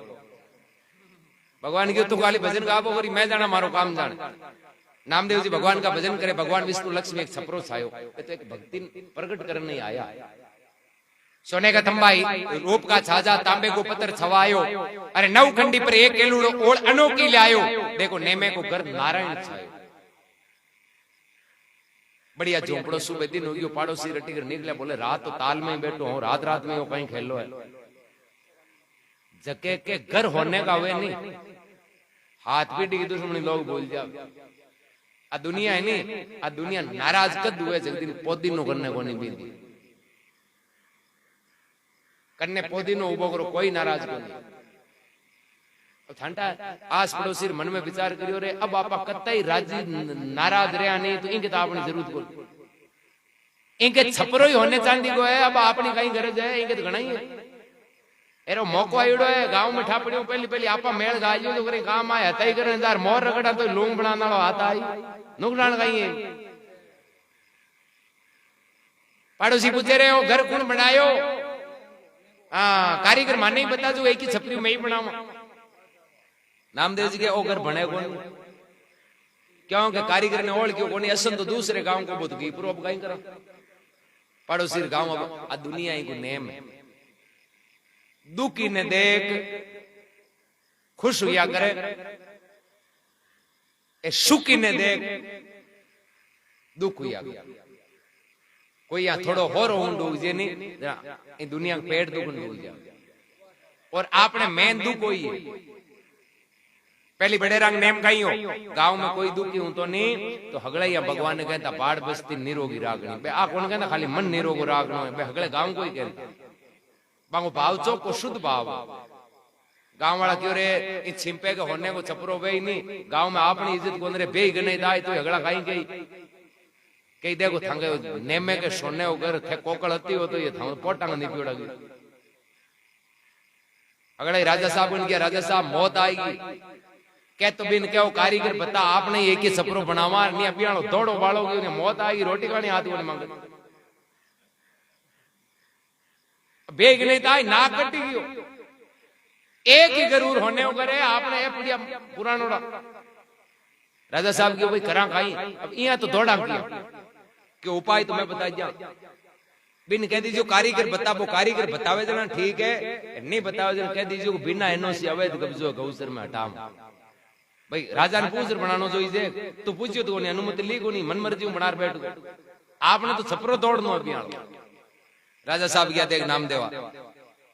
भगवान की तू खाली भजन गाबो करी मैं जाना मारो काम जाने नामदेव जी भगवान का भजन करे भगवान विष्णु लक्ष्मी एक छपरो छायो तो एक भक्ति प्रकट करने नहीं आया सोने का तंबाई रूप का छाजा तांबे को पत्थर छवायो अरे नवखंडी पर एक केलूड़ो ओळ अनोखी लायो देखो नेमे को घर नारायण छायो बढ़िया झोंपड़ो सुबह दिन हो गयो पाड़ोसी रटी कर निकले बोले रात तो ताल में ही बैठो हूं रात रात में वो कहीं खेलो है जके के घर होने का हुए नहीं हाथ पीटी की दुश्मनी लोग बोल जाओ आ दुनिया है नहीं आ दुनिया नाराज कद हुए जगदीन पोदीनो करने को नहीं बीती कन्ने पोदीनो उबो करो कोई नाराज को नहीं ठंडा आस पड़ोसी मन में विचार करियो रे अब आपा कतई राजी नाराज रहा नहीं तो इनके तो अपनी जरूरत को इनके छपरो ही होने चांदी को है अब अपनी कहीं गरज है इनके तो घना ही है एरो मौको आयोड़ो है गांव में ठापड़ियो पहली पहली आपा मेल गाइयो तो करे काम आया तई करे इंदार मोर रगड़ा तो लूंग बनाना वाला आता आई नुकसान कहीं है पड़ोसी पूछे रहे हो घर कौन बनायो कारीगर माने ही बता जो एक ही छपरी में ही बनावा नामदेव जी के ओ घर बने कौन क्यों के कारीगर ने ओढ़ क्यों कोनी असन तो दूसरे गांव को बुत गई पर अब कहीं करा पड़ोसी गांव अब आ दुनिया ही को नेम है दुखी ने देख खुश हुआ करे ए सुखी ने देख दुख हुआ कोई या थोड़ो होरो डूब जे नहीं दुनिया का पेट दुख डूब जा और आपने मेन दुख कोई है पहली बड़े रंग नेम कहीं हो गांव में कोई दुखी हूं तो नहीं तो हगड़ा या भगवान ने कहता बाढ़ बस्ती निरोगी रागनी बे आ कौन कहता खाली मन निरोगो रागनो बे हगड़े गांव को ही कहता बांगो भाव चौक को शुद्ध भाव गांव वाला क्यों रे इन छिंपे के होने को छपरो वे नहीं गांव में अपनी इज्जत को अंदर बे गने दाई तो हगड़ा कहीं कहीं देखो थंगे नेमे के सोने वगैरह थे कोकड़ हती हो तो ये था पोटांग नहीं पियोड़ा गई अगले राजा साहब ने किया राजा साहब मौत आएगी कह तो बिन क्या कारीगर बता आपने एक ही छपरो बनावा नहीं अपियाणो दौड़ो बाड़ोगे उन्हें मौत आएगी रोटी खाने हाथ को मांगे बेग नहीं था ना कटी गयो एक ही जरूर होने करे आपने ये पुरानो राजा साहब की भाई करा खाई अब यहाँ तो दौड़ा किया कि उपाय तुम्हें बता दिया बिन कह दीजिए कारीगर बता वो कारीगर बतावे जना ठीक है नहीं बतावे जना कह दीजिए बिना एनओसी अवैध कब्जो गौसर में हटाम भाई राजा ने पूछ बनानो जो इसे तो पूछियो तो अनुमति ली को नहीं मन मर्जी बना बैठ आपने तो छपरो दौड़नो अभियान राजा साहब गया देख नाम देवा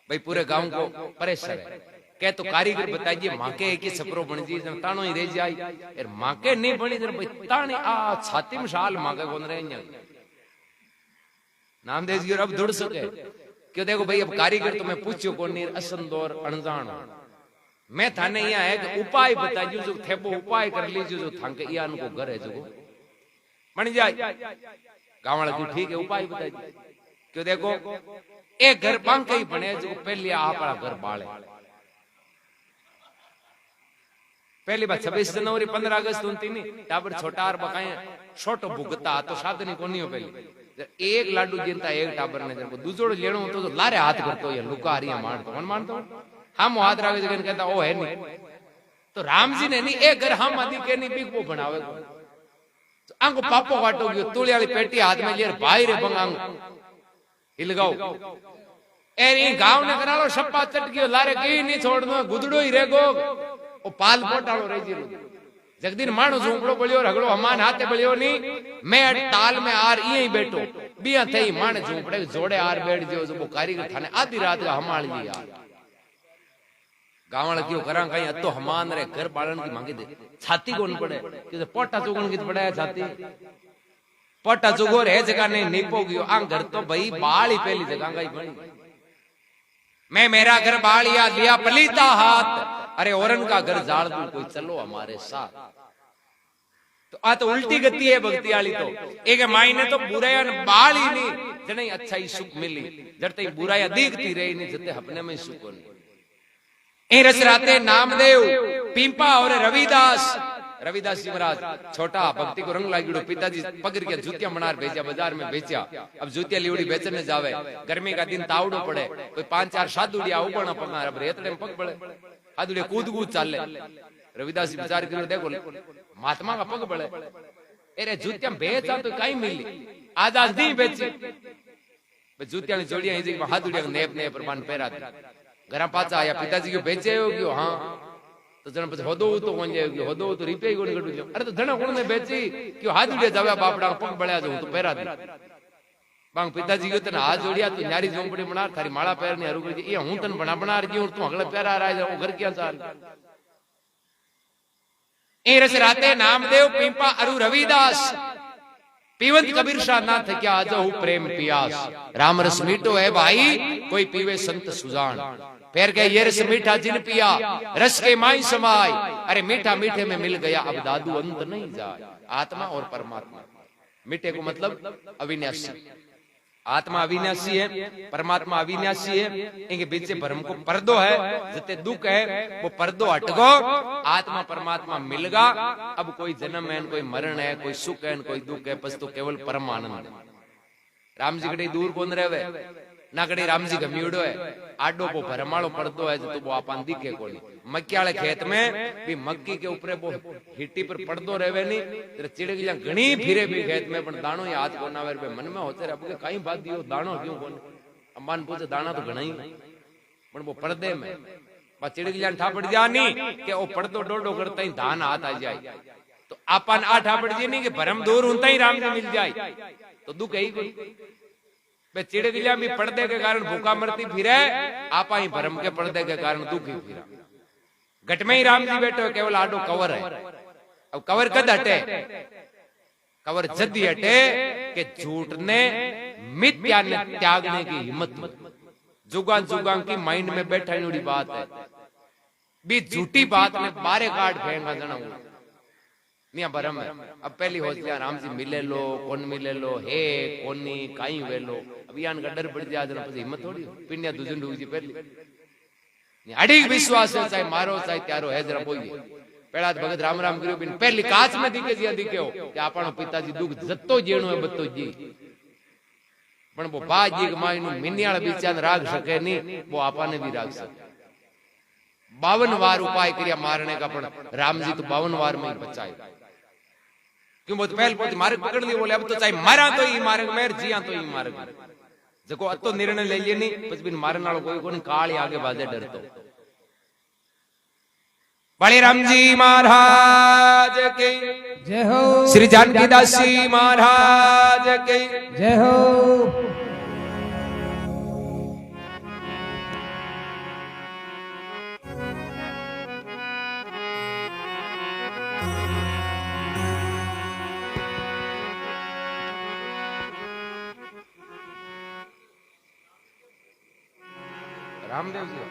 भाई पूरे गांव को परेशान है कह तो कारीगर बताइए माँ के एक ही छपरो बन जी तानो ही रह जाए यार माँ के नहीं बनी भाई ताने आ छाती में शाल माँ के कौन रहे नामदेव जी अब दौड़ सके क्यों देखो भाई अब कारीगर तो मैं पूछो कौन नहीं असंदोर अनजान मैं थाने यहाँ है कि उपाय बताइए जो थे वो उपाय कर लीजिए जो थांके या उनको घर है जो बन जाए गाँव वाला की ठीक है उपाय बताइए क्यों देखो एक घर बांके ही बने जो पहले आप घर बाले पहली बार 26 जनवरी 15 अगस्त उनती टाबर छोटा और बकाए छोटो भुगता तो साधनी को नहीं हो पहले एक लाडू जिनता एक टाबर ने जब दूसरो लेनो तो लारे हाथ करतो ये लुका हरिया मारतो कौन मारतो हम हाथ रागे जगन कहता ओ है नहीं तो राम जी ने नहीं ए घर हम आदि के नहीं बिग वो बनावे तो आंगो पापो काटो गयो तुली वाली पेटी हाथ में लिए भाई रे बंगांग हिलगाओ एरी गांव ने करालो सप्पा चट गयो लारे कई नहीं छोड़नो गुदड़ो ही रेगो ओ पाल पोटालो रही जी जगदीन मानो झूंपड़ो बळियो रगड़ो हमान हाथे बळियो नी मैं ताल में आर ई बैठो बिया थई माने झूंपड़े जोड़े आर बैठ जो जो कारीगर थाने आधी रात का हमाल जी यार गावड़ क्यों करा कहीं अतो हमान रे घर पालन की मांगी दे छाती कोन पड़े कि पोटा चुगन की पड़े छाती पोटा चुगो रे जगह ने नीपो गयो आ घर तो भाई बाल ही पहली जगह गई बनी मैं मेरा घर बाल याद लिया पलीता हाथ अरे औरन का घर जाड़ दूं कोई चलो हमारे साथ तो आ तो उल्टी गति है भक्ति वाली तो एक मायने तो बुराया बाल ही नहीं जने अच्छा ही सुख मिली जड़ते बुराया दिखती रही नहीं जते अपने में सुख नहीं ए रस राते नामदेव पीपा और रविदास रविदास जी महाराज छोटा भक्ति को रंग लागिड़ो पिताजी पकड़ के जूतियां बनार भेजा बाजार में बेचा अब जूतियां लिवड़ी बेचने जावे गर्मी का दिन तावड़ो पड़े कोई 5-4 साधुड़िया उबना पगार अब रेतड़े में पग पड़े साधुड़िया कूद कूद चाले रविदास जी विचार करो देखो महात्मा का पग पड़े अरे जूतियां बेचा तो कहीं मिली आज नहीं बेची जूतियां जोड़ियां हाथुड़िया नेप नेप पर पैरा घर पाचा आया पिताजी को बेचे हो गयो हाँ तो जन પછી હોદો તો કોણ જાય હોદો તો રીપે કોણ કટુ જો અરે તો ધણા કોણ ને બેચી કે હાથ ઉડે જાવે બાપડા પગ બળ્યા જો તો પહેરા દે બાંગ પિતાજી ગયો તને હાથ જોડ્યા તું ન્યારી ઝોંપડી બનાર તારી માળા પહેર ને હરુ કરી એ હું તને બનાર ગયો તું અગલે પહેરા રાય હું ઘર ક્યાં ચાલ એ રસ રાતે નામદેવ પીપા અરુ રવિદાસ पीवंत कबीर शाह ना थे क्या आज हूँ प्रेम पियास राम रस मीठो है भाई कोई पीवे संत सुजान फिर कहे ये रस मीठा जिन पिया रस के माई समाय अरे मीठा मीठे में मिल गया अब दादू अंत नहीं जाए आत्मा और परमात्मा मीठे को मतलब अविनाशी आत्मा अविनाशी है परमात्मा अविनाशी है इनके बीच से भ्रम को पर्दो है जितने दुख है वो पर्दो हटगो आत्मा परमात्मा मिलगा अब कोई जन्म है कोई मरण है कोई सुख है कोई दुख है बस तो केवल परमानंद राम जी कड़ी दूर कौन रहे ना कड़ी राम जी गमीड़ो है आडो को भरमाड़ो पर्दो है जो तो वो आपान दिखे कोई मक्की वाले खेत में भी मक्की के ऊपर वो हिट्टी पर पर्दो रहे नहीं तेरे चिड़गिया घनी फिरे भी खेत में पण दाणो या हाथ कोना वे मन में होते रहे कहीं बात दियो दाणो क्यों कोन अम्बान पूछे दाना तो घना ही पण वो पर्दे में बा चिड़गिया ठापड़ जानी के वो पर्दो डोडो करता ही धान हाथ आ जाए तो आपान आ ठापड़ जी नहीं कि भरम दूर होता ही राम जी मिल जाए तो दुख है ही कोई चिड़गिया भी पर्दे के कारण भूखा मरती फिरे आपा ही भरम के पर्दे के कारण दुखी फिरा घट में ही राम जी बैठे हो केवल आडो कवर है अब कवर कद हटे कवर जदी हटे के झूठ ने मिथ्या ने त्यागने की हिम्मत जुगान जुगान की माइंड में बैठा जुड़ी बात है भी झूठी बात ने बारे काट फेंका जना निया भरम है अब पहली हो जाए राम जी मिले लो कौन मिले लो हे कोनी काई वेलो अभियान का डर पड़ जाए जना પછી हिम्मत थोड़ी पिंडिया दूजन डूजी पहली अड़ी विश्वास है चाहे मारो चाहे त्यारो है जरा बोलिए पहला भगत राम राम करियो बिन पहली काच में दिखे जी दिखे हो कि आपनो पिताजी दुख जत्तो जेणो है बत्तो जी पण वो बाजी के माई नु मिन्याळ बीचान राग सके नहीं वो आपाने भी राग सके 52 बार उपाय किया मारने का पण राम जी तो 52 बार में ही बचाए क्यों बोल पहल पोती मारे पकड़ लिए बोले अब तो चाहे मारा तो ही मारेंगे मेर जिया तो ही मारेंगे जको अतो निर्णय ले लिए नहीं बस बिन मारने वाला कोई कोनी काल आगे बाजे डरतो बड़े राम जी महाराज के जय हो श्री जानकी दास जी महाराज के जय हो रामदेव जी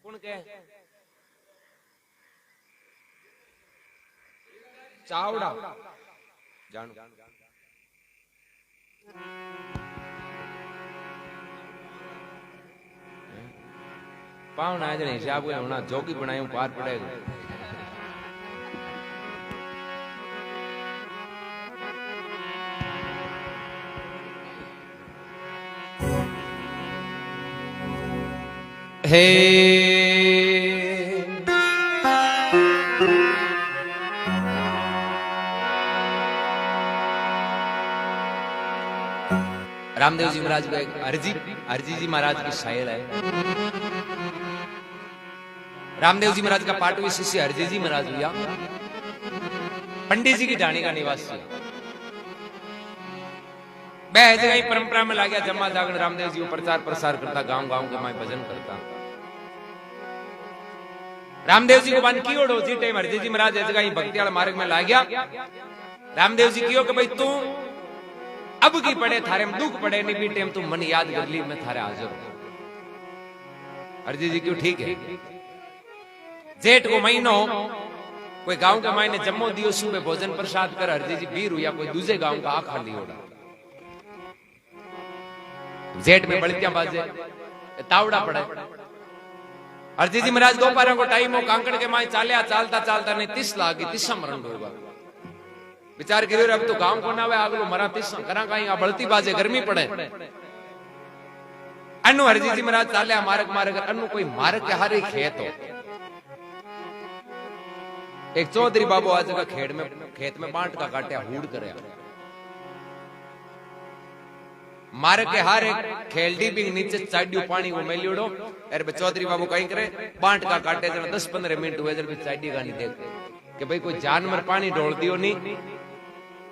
कौन के चावड़ा जानू पावना आज नहीं हिसाब होना जोगी बनाए पार पड़ेगा हे रामदेव जी महाराज को एक अर्जी जी महाराज की शायर है। रामदेव जी महाराज का पाटवी शिष्य अर्जी जी महाराज हुआ पंडित जी की ढाणी का निवासी। वह जगह परंपरा में ला गया जमा जागरण रामदेव जी को प्रचार प्रसार करता, गांव गांव के माए भजन करता। रामदेव जी को बन की ओढ़ो जी टाइम अर्जी जी महाराज जगह भक्तियाल मार्ग में ला गया। रामदेव जी कियो कि भाई तू अब की पड़े थारे में दुख पड़े नहीं भी टाइम तू मन याद कर ली मैं थारे हाजिर हूं। अर्जी जी क्यों ठीक है। जेठ को महीनो कोई गांव के मायने जम्मो दियो सुबह भोजन प्रसाद कर अर्जी जी बीर हुआ कोई दूसरे गांव का आखा ली ओढ़ा। जेठ में बड़तियां बाजे तावड़ा पड़े। अर्जी जी महाराज दोपहर को टाइम हो कांकड़ के माए चालिया चालता चालता ने 30 लागी 30 मरण होगा। विचार करियो अब तो गांव को ना आवे आगलो मरा 30 करा कहीं आ बळती बाजे गर्मी पड़े। अनु अर्जी जी महाराज चालिया मार्ग मार्ग अनु कोई मार्ग के हारे खेत हो। एक चौधरी बाबू आज का खेत में बांट का काटे हूड़ करे। मार्ग के हारे खेलडी भी नीचे चाडियो पानी को मेलियोड़ो। अरे चौधरी बाबू कहीं करे बांट का काटे 10-15 मिनट हुए जब चाडी का नहीं देख कि भाई कोई जानवर पानी ढोल दियो नहीं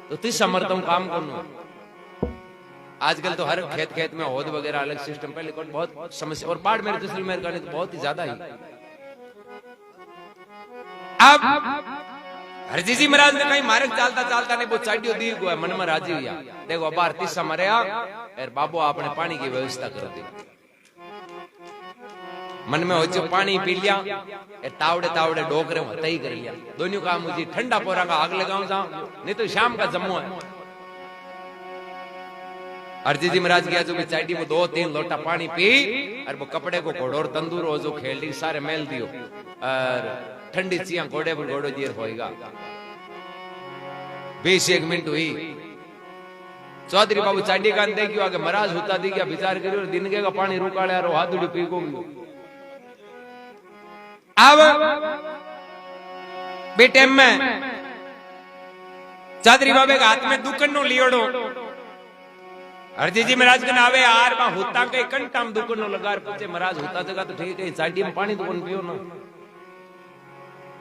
तो 30 समर्थम काम करना। आजकल तो हर खेत खेत में होद वगैरह अलग सिस्टम पहले बहुत समस्या और बाढ़ मेरे जैसलमेर का तो बहुत ही ज्यादा ही। अब हरजी जी महाराज ने कहीं मार्ग चालता चालता ने वो चाडियो दी को मन में राजी हुआ। देखो अब 30 मरे यार बाबू आपने पानी की व्यवस्था कर दी। मन में हो जो पानी पी लिया तावड़े तावड़े डोकरे होता ही कर लिया। दोनों काम मुझे ठंडा पोरा का आग लगाऊं जाऊं नहीं तो शाम का जम्मू है। अर्जी जी महाराज गया जो चाटी में 2-3 लोटा पानी पी और वो कपड़े को घोड़ोर तंदूर हो जो खेल सारे मेल दियो और ठंडी चिया घोड़े पर घोड़ो देर होएगा। 20-1 मिनट हुई चौधरी बाबू चाटी का देखियो आगे महाराज होता दी गया विचार करियो दिन के का पानी रुकाले यार हाथ उड़ी पी को। अब बेटे में चौधरी बाबे का हाथ में दुकन नो लियोड़ो। अर्जी जी महाराज के नावे यार वहां होता के कंटाम दुकन नो लगा पूछे महाराज होता जगह तो ठीक है चाटी में पानी दुकन पियो ना।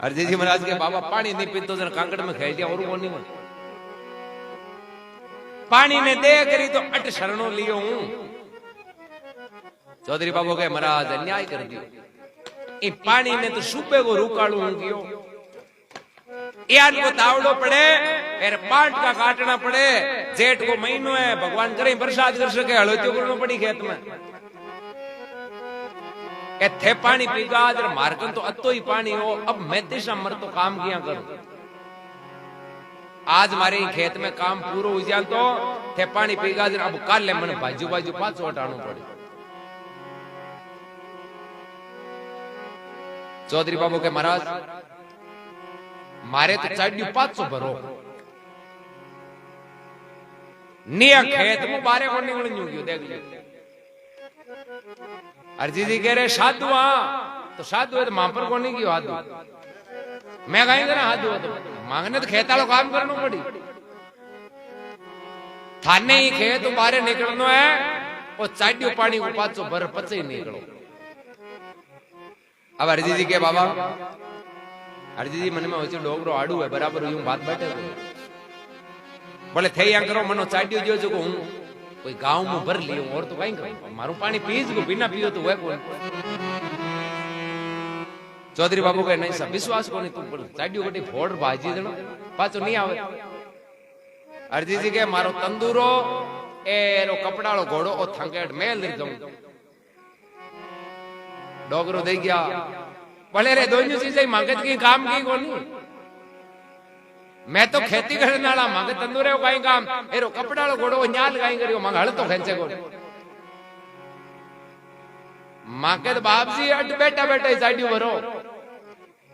अर्जी जी महाराज के बाबा पानी नहीं पीतो जरा कांकड़ में खेल दिया और वो नहीं पानी ने दे करी तो 8 शरणों लियो हूं। चौधरी बाबू के महाराज अन्याय कर दियो पानी ने तो सुबह को रुकाड़ू कियो यार को तावड़ो पड़े फिर पाट का काटना पड़े। जेठ को महीनो है भगवान करे प्रसाद कर सके हड़ोतियों करना पड़ी खेत में थे पानी पीगा जरा मारकन तो अतो ही पानी हो। अब मैं दिशा मर तो काम किया करूं आज मारे खेत में काम पूरा हो जाए तो थे पानी पीगा जरा अब काल ले मन बाजू बाजू 5 हटाना पड़े। चौधरी बाबू के महाराज मारे तो चाडियो 500 भरो निया खेत में बारे को निकल गयो देख लो। अर्जी जी कह रहे साधु तो साधु है तो मां पर को नहीं कियो हाथ मैं कहीं करा हाथ तो मांगने तो खेत वालों काम करना पड़ी थाने ही खेत बारे निकलना है और चाडियो पानी को 500 भर पचे ही निकलो। अब अर्जी जी के बाबा अर्जी जी मन में हो डोगरो आड़ू है बराबर यूं बात बैठे बोले थे या करो मनो चाटियो जो जो हूं कोई गांव में भर लियो और तो कहीं करो मारू पानी पीज को बिना पियो तो वह कौन। चौधरी बाबू का नहीं सब विश्वास को नहीं तुम बोल चाटियो कटी फोड़ भाजी देनो पाछो नहीं आवे। अर्जी जी के मारो तंदूरो एरो कपड़ालो घोड़ो ओ थंकेट मेल दे दूं डोगरो दे गया बोले रे दोनों चीजें मांगत की काम की कोनी मैं तो खेती करने वाला मांगे तंदूरे कहीं काम एरो कपड़ा लो घोड़ो न्याल कहीं करियो मांग हल तो खेचे को मांगे तो बाप जी अट बेटा बेटा साइड भरो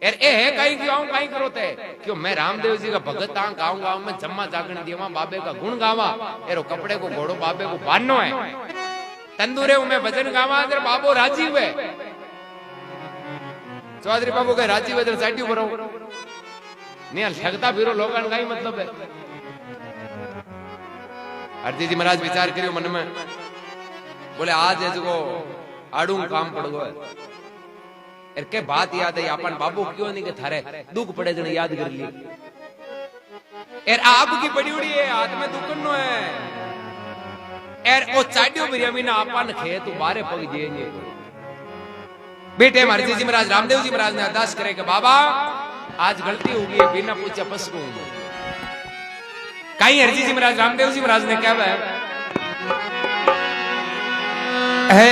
यार ए है कहीं क्यों कहीं करो ते क्यों मैं रामदेव जी का भगत आ गांव गांव में जम्मा जागरण दिया बाबे का गुण गावा एरो कपड़े को घोड़ो बाबे को बानो है तंदूरे में भजन गावा बाबो राजी हुए चौधरी बाबू के राजी वेदर साइड ऊपर नहीं लगता फिर लोगन का ही मतलब है। अर्जी जी महाराज विचार करियो मन में, बोले आज है जो आड़ू काम पड़ गयो एर के बात याद है अपन बाबू क्यों नहीं के थारे दुख पड़े जने याद कर ली एर आपकी बड़ी उड़ी है हाथ में दुख नो है एर ओ चाडियो बिरयामी ना अपन खेत बारे पग जे बेटे हमारे जी महाराज रामदेव जी महाराज ने अरदास करे कि बाबा आज गलती हो गई है बिना पूछे पसको कहीं हरजी जी महाराज रामदेव जी महाराज ने क्या है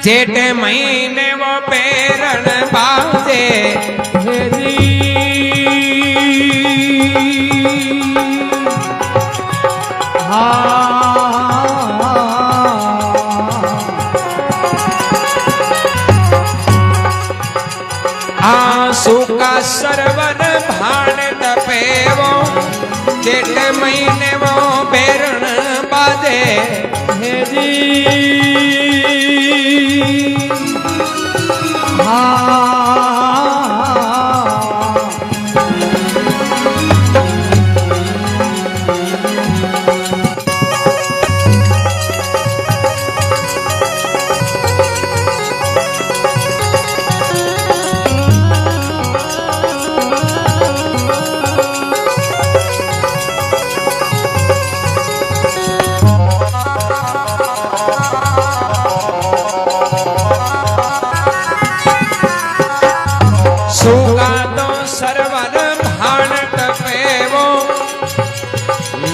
जेठ महीने वो पेरण बाजे आंसू का सरवर भाण तपेवो जेठ महीने वो पेरण बाजे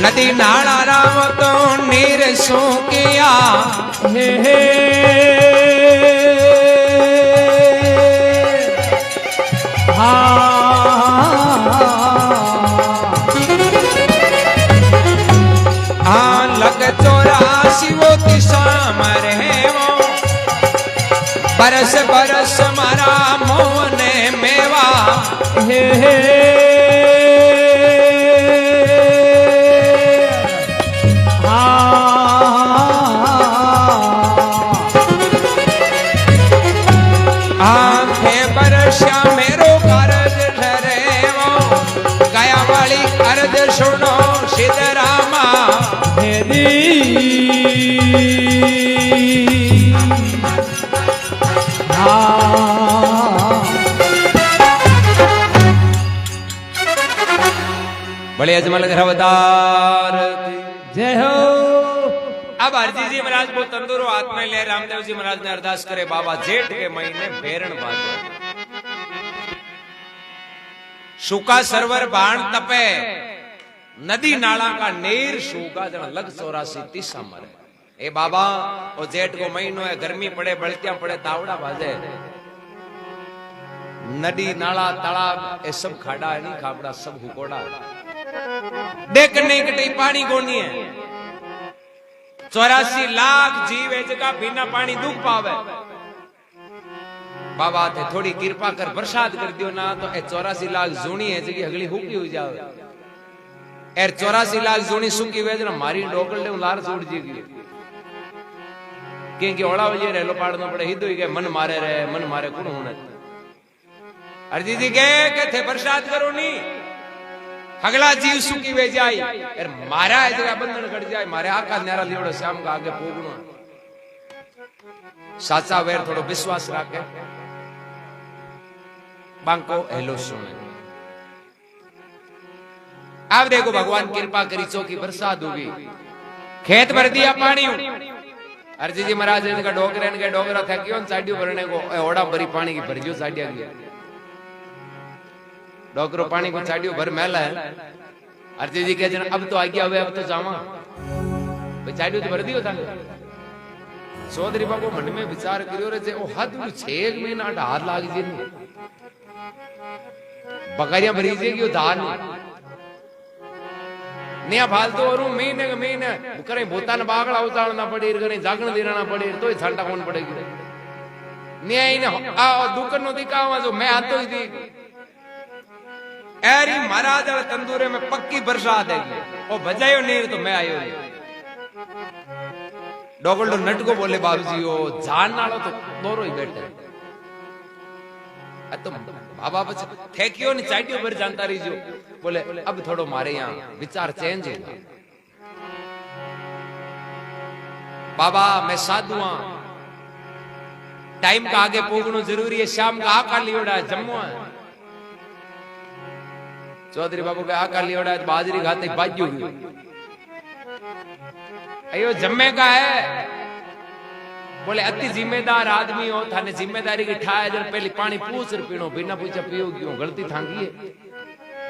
नदी नाला राम तो नीर सो किया लग 84 वो दिशा मरे वो बरस बरस मारा मोहन मेवा अर्ज सुनो सिद्धरामा बड़े अजमल घरवदार जय हो। अब हरजी जी महाराज वो तंदूरो हाथ में ले रामदेव जी महाराज ने अरदास करे बाबा जेठ के महीने बेरण बाजे सूखा सरवर बाण तपे नदी नाला का नेर सूखा जन लग 84 तीसा मरे ए बाबा ओ जेठ को महीनो है गर्मी पड़े बलतियां पड़े तावड़ा बाजे नदी नाला तालाब ए सब खाड़ा है नहीं खाबड़ा सब हुकोड़ा देखने कटे पानी कोनी है 84 लाख जीव है जगह बिना पानी दुख पावे बाबा थे थोड़ी कृपा कर बरसात कर दियो ना तो 84 लाख जूनी है जगी अगली हुकी हो जावे एर 84 लाख जूनी सुकी वे ना मारी डोकल ले लार छोड़ जीगी क्योंकि ओड़ा वजे रेलो पाड़नो पड़े हिदो ही के मन मारे कुण होने अर्जी जी के थे बरसात करो नी अगला जीव सुकी वे जाए एर मारा है जगह बंधन कट जाए मारे आका न्यारा लियोड़ो श्याम का आगे पोगणो साचा वेर थोड़ो विश्वास राखे बांको हेलो सुने अब देखो भगवान कृपा करी चौकी बरसात होगी खेत भर दिया पानी अर्जी जी महाराज इनका डोगरा था क्यों साडियो भरने को ओड़ा भरी पानी की भरजियो साडिया गया डोगरो पानी को साडियो भर मैला है अर्जी जी कहते अब तो आ गया हुए अब तो जावा भाई साडियो तो भर दियो था चौधरी बाबू मन में विचार करियो रे जे ओ हद 6 महीना हाथ लाग जी बकरियां भरी जेगी धान नया फालतू और महीने करे भूतान बागड़ा उतारना पड़े करे जागण देना पड़े तो ही छांटा कौन पड़ेगी न्याय ने आ दुकान नो दिखावा जो मैं आतो ही दी एरी महाराज तंदूरे में पक्की बरसात है ओ बजायो नीर तो मैं आयो डोगल नटको बोले बाबूजी ओ जान नालो तो दोरो ही बैठे तो बाबा बस ठेकियो ने चाटियो पर जानता रही जो बोले अब थोड़ो मारे यहाँ विचार चेंज है बाबा मैं साधु हाँ टाइम का आगे पोगनो जरूरी है शाम का आका लियोड़ा है जम्मू है चौधरी बाबू के आका लियोड़ा है बाजरी खाते बाजू अयो जम्मे का है बोले अति जिम्मेदार आदमी हो थाने जिम्मेदारी की ठाए जर पहले पानी पूछ पीनो बिना पूछे पियो क्यों गलती थांगी है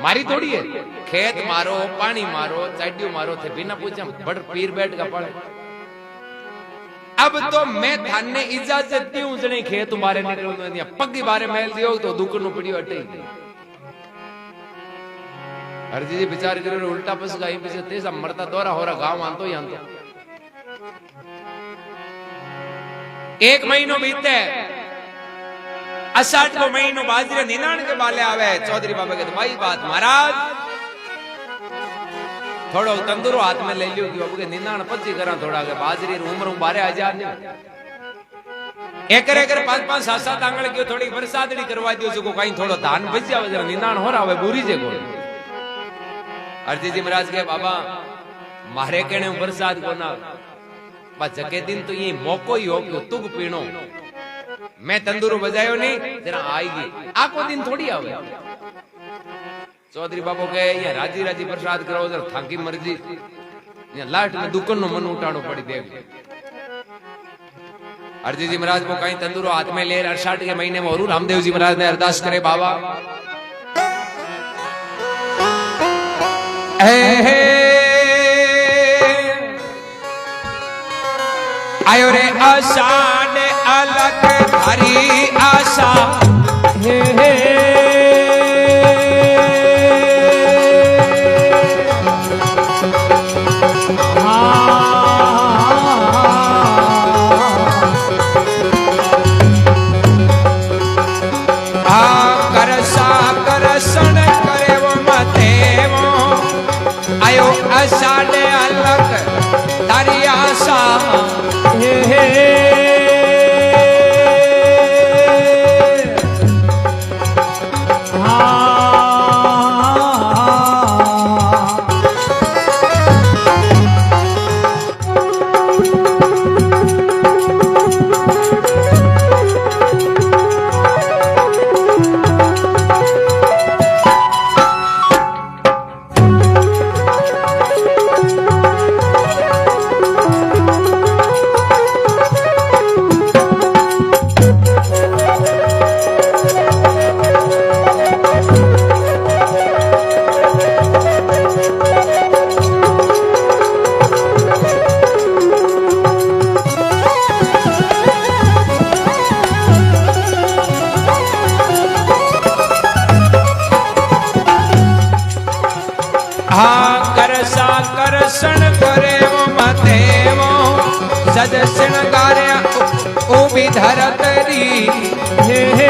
मारी थोड़ी है खेत मारो पानी मारो चाटियो मारो थे बिना पूछे बड़ पीर बैठ का पड़े अब तो मैं थाने इजाजत दी जने खेत मारे निकलो दिया पग्गी बारे मेल दियो तो दुकनो पड़ियो अटे हरजी जी बेचारे करे उल्टा पस गई पीछे तेजा मरता दौरा हो रहा गांव आंतो ही आंतो एक महीनो बीते अषाढ़ को महीनो बाजरे निनाण के बाले आवे चौधरी बाबा के भाई बात महाराज थोड़ो तंदुरो हाथ में ले लियो कि बाबू के निनाण पची करा थोड़ा के बाजरी उम्र बारे हजार ने एक 5-5 7-7 आंगल की थोड़ी बरसातड़ी करवा दियो जो कहीं थोड़ो धान बच जावे निनाण हो रहा है बुरी जे को अर्जी जी महाराज के बाबा मारे कहने बरसात को ना बस जगे दिन तो ये मौको ही हो कि तुग पीनो मैं तंदूरो बजायो नहीं तेरा आएगी आको दिन थोड़ी आवे चौधरी बाबू के ये राजी राजी प्रसाद करो जरा थाकी मर्जी ये लाट में दुकान नो मन उठानो पड़ी देख अर्जी जी महाराज को कहीं तंदूरो हाथ में ले अषाढ़ के महीने में और रामदेव जी महाराज ने अरदास करे बाबा आयो रे आषाढ़ अलग हरी आशा हे हे करसन करे वो मतेवो आयो आषाढ़ अलग तारी आशा हे हे करसन करे वो मतेवो सज श्रृंगारे उबी धरतरी हे हे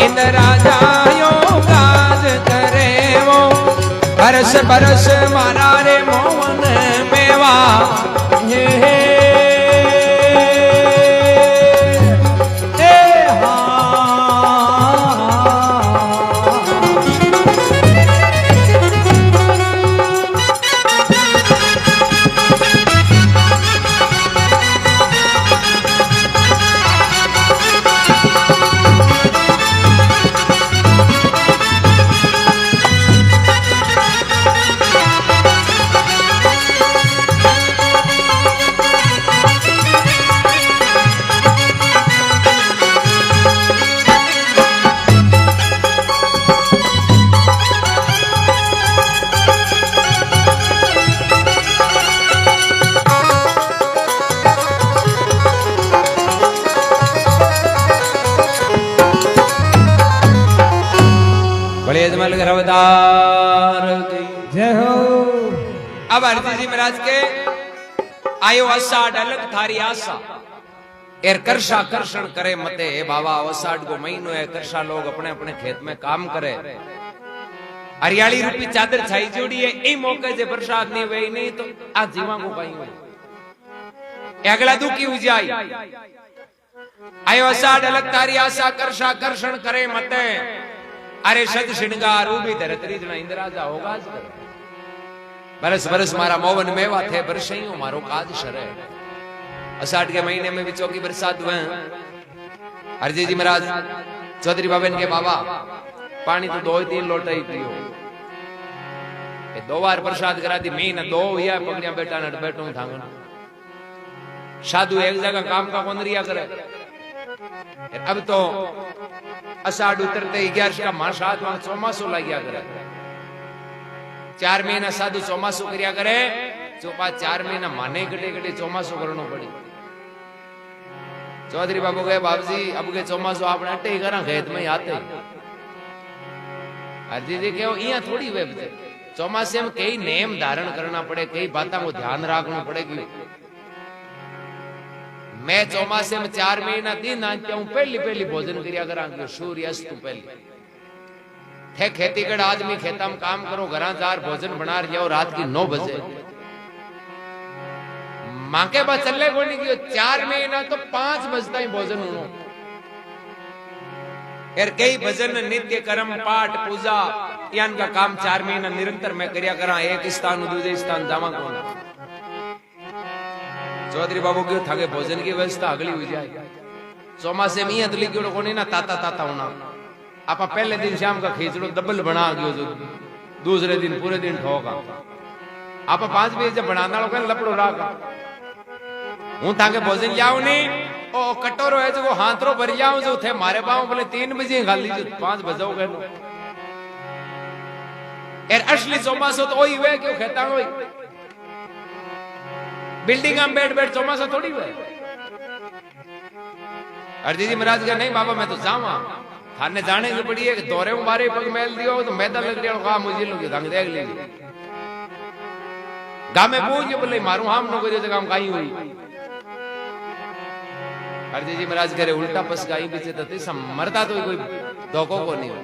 इन राजायो काज करे वो बरस बरस मारा रे मोहन मेवा हे हे जय हो। अब अर्जी जी महाराज के आयो आषाढ़ अलग थारी आशा एर कर्षा कर्षण करे मते हे बाबा अषाढ़ को महीनो है कर्षा लोग अपने अपने खेत में काम करे हरियाली रूपी चादर छाई जोड़ी है ए मौके जे प्रसाद नहीं वे नहीं तो आ जीवा को कहीं हो अगला दुखी हो जाई आयो अषाढ़ अलग तारी आशा कर्षा कर्षण करे मते अरे सद श्रृंगार रूबी धरतरी जना इंद्राजा होगा बरस बरस मारा मोवन मेवा थे बरसइयो मारो काज शरे अषाढ़ के महीने में भी चौकी बरसात हुए हरजी जी महाराज चौधरी बाबन के बाबा पानी तो 2-3 लोटा ही पियो 2 बार प्रसाद करा दी मीन 2 हुआ पगड़िया बेटा नट बैठो थांगन साधु एक जगह काम का कोंदरिया करे अब तो अषाढ़ उतरते 11 का मास हाथ वहां चौमासो लाग्या करे 4 महीना साधु चौमासो करिया करे चौपा 4 महीना माने गटे गटे चौमासो करनो पड़ी चौधरी बाबू गए बाबूजी अब के चौमासो आपने अट्टे ही करा खेत में आते हरजी जी कहो इया थोड़ी वे चौमासे में कई नेम धारण करना पड़े कई बातों को ध्यान रखना पड़ेगी मैं चौमासे में 4 महीना दिन आते हूं पहली पहली भोजन करिया करा सूर्य अस्त पहले थे खेती कर आदमी खेता में काम करो घरा 4 भोजन बना जाओ रात की 9 बजे मांके बाद चले को नहीं 4 महीना तो 5 बजता ही भोजन उनो यार कई भजन नित्य कर्म पाठ पूजा यान का काम 4 महीना निरंतर मैं करिया करा एक स्थान दूसरे स्थान जावा कौन चौधरी बाबू क्यों थाके भोजन की व्यवस्था अगली हो जाए चौमासे में यहां दली क्यों कोनी ना ताता ताता होना आपा पहले दिन शाम का खींचड़ो डबल बना गयो जो दूसरे दिन पूरे दिन ठोका आपा 5 बजे जब बनाना लोग लपड़ो रागा हूं थाके भोजन जाऊं नहीं ओ कटोरो है जो वो हाथरो भर जाऊं जो थे मारे पाऊं बोले 3 बजे गाली जो 5 बजाओ गए यार असली चौमासो तो वही हुए क्यों कहता हुई बिल्डिंग में बैठ बैठ चौमासा थोड़ी हुए अर्जी जी महाराज का नहीं बाबा मैं तो जावा थाने जाने की पड़ी है दौरे में बारे पग मेल दियो तो मैदा लग गया कहा मुझे लोग दंग देख लीजिए गा में पूछ बोले मारू हम नो करे जगह काई हुई अर्जी जी महाराज करे उल्टा पसगाई पीछे तते मरता तो कोई धोखो को नहीं हो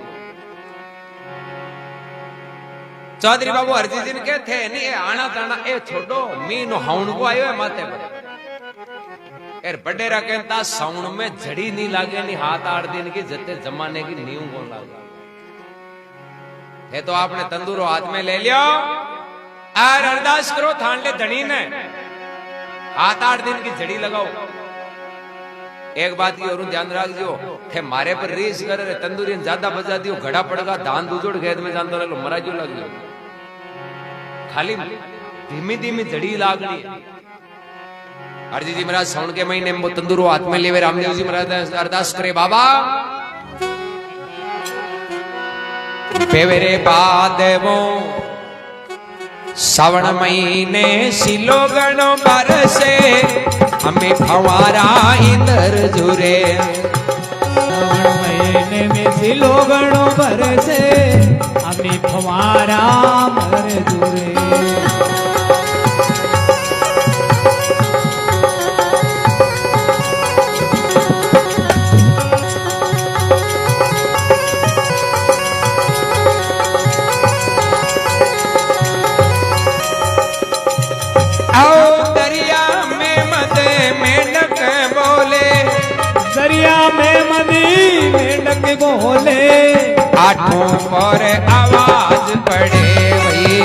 चौधरी बाबू हरजी जी ने कहते हैं नहीं आना ताना ए छोड़ो मीनो हाउन को आयो है माथे पर यार बडेरा कहता साउंड में झड़ी नहीं लागे नहीं हाथ 8 दिन की जते जमाने की नींव कौन लागे है तो आपने तंदूरो हाथ में ले लियो और अरदास करो थान ले धनी ने हाथ 8 दिन की झड़ी लगाओ एक बात की और ध्यान रखियो थे मारे पर रेस कर रहे तंदूरी ज्यादा बजा दियो घड़ा पड़गा धान दूजोड़ खेत में जानतो रहो मरा जो लग गयो खाली धीमी धीमी झड़ी लागनी हरजी जी महाराज साउंड के महीने में तंदूरो हाथ में लेवे रामदेव जी महाराज अरदास करे बाबा पेवेरे बाद वो श्रावण महीने सिलो गणो बरसे हमें फवारा इधर जुरे श्रावण महीने में सिलो गणो बरसे हमें फवारा मर जुरे बोले आठों पर आवाज पड़े वही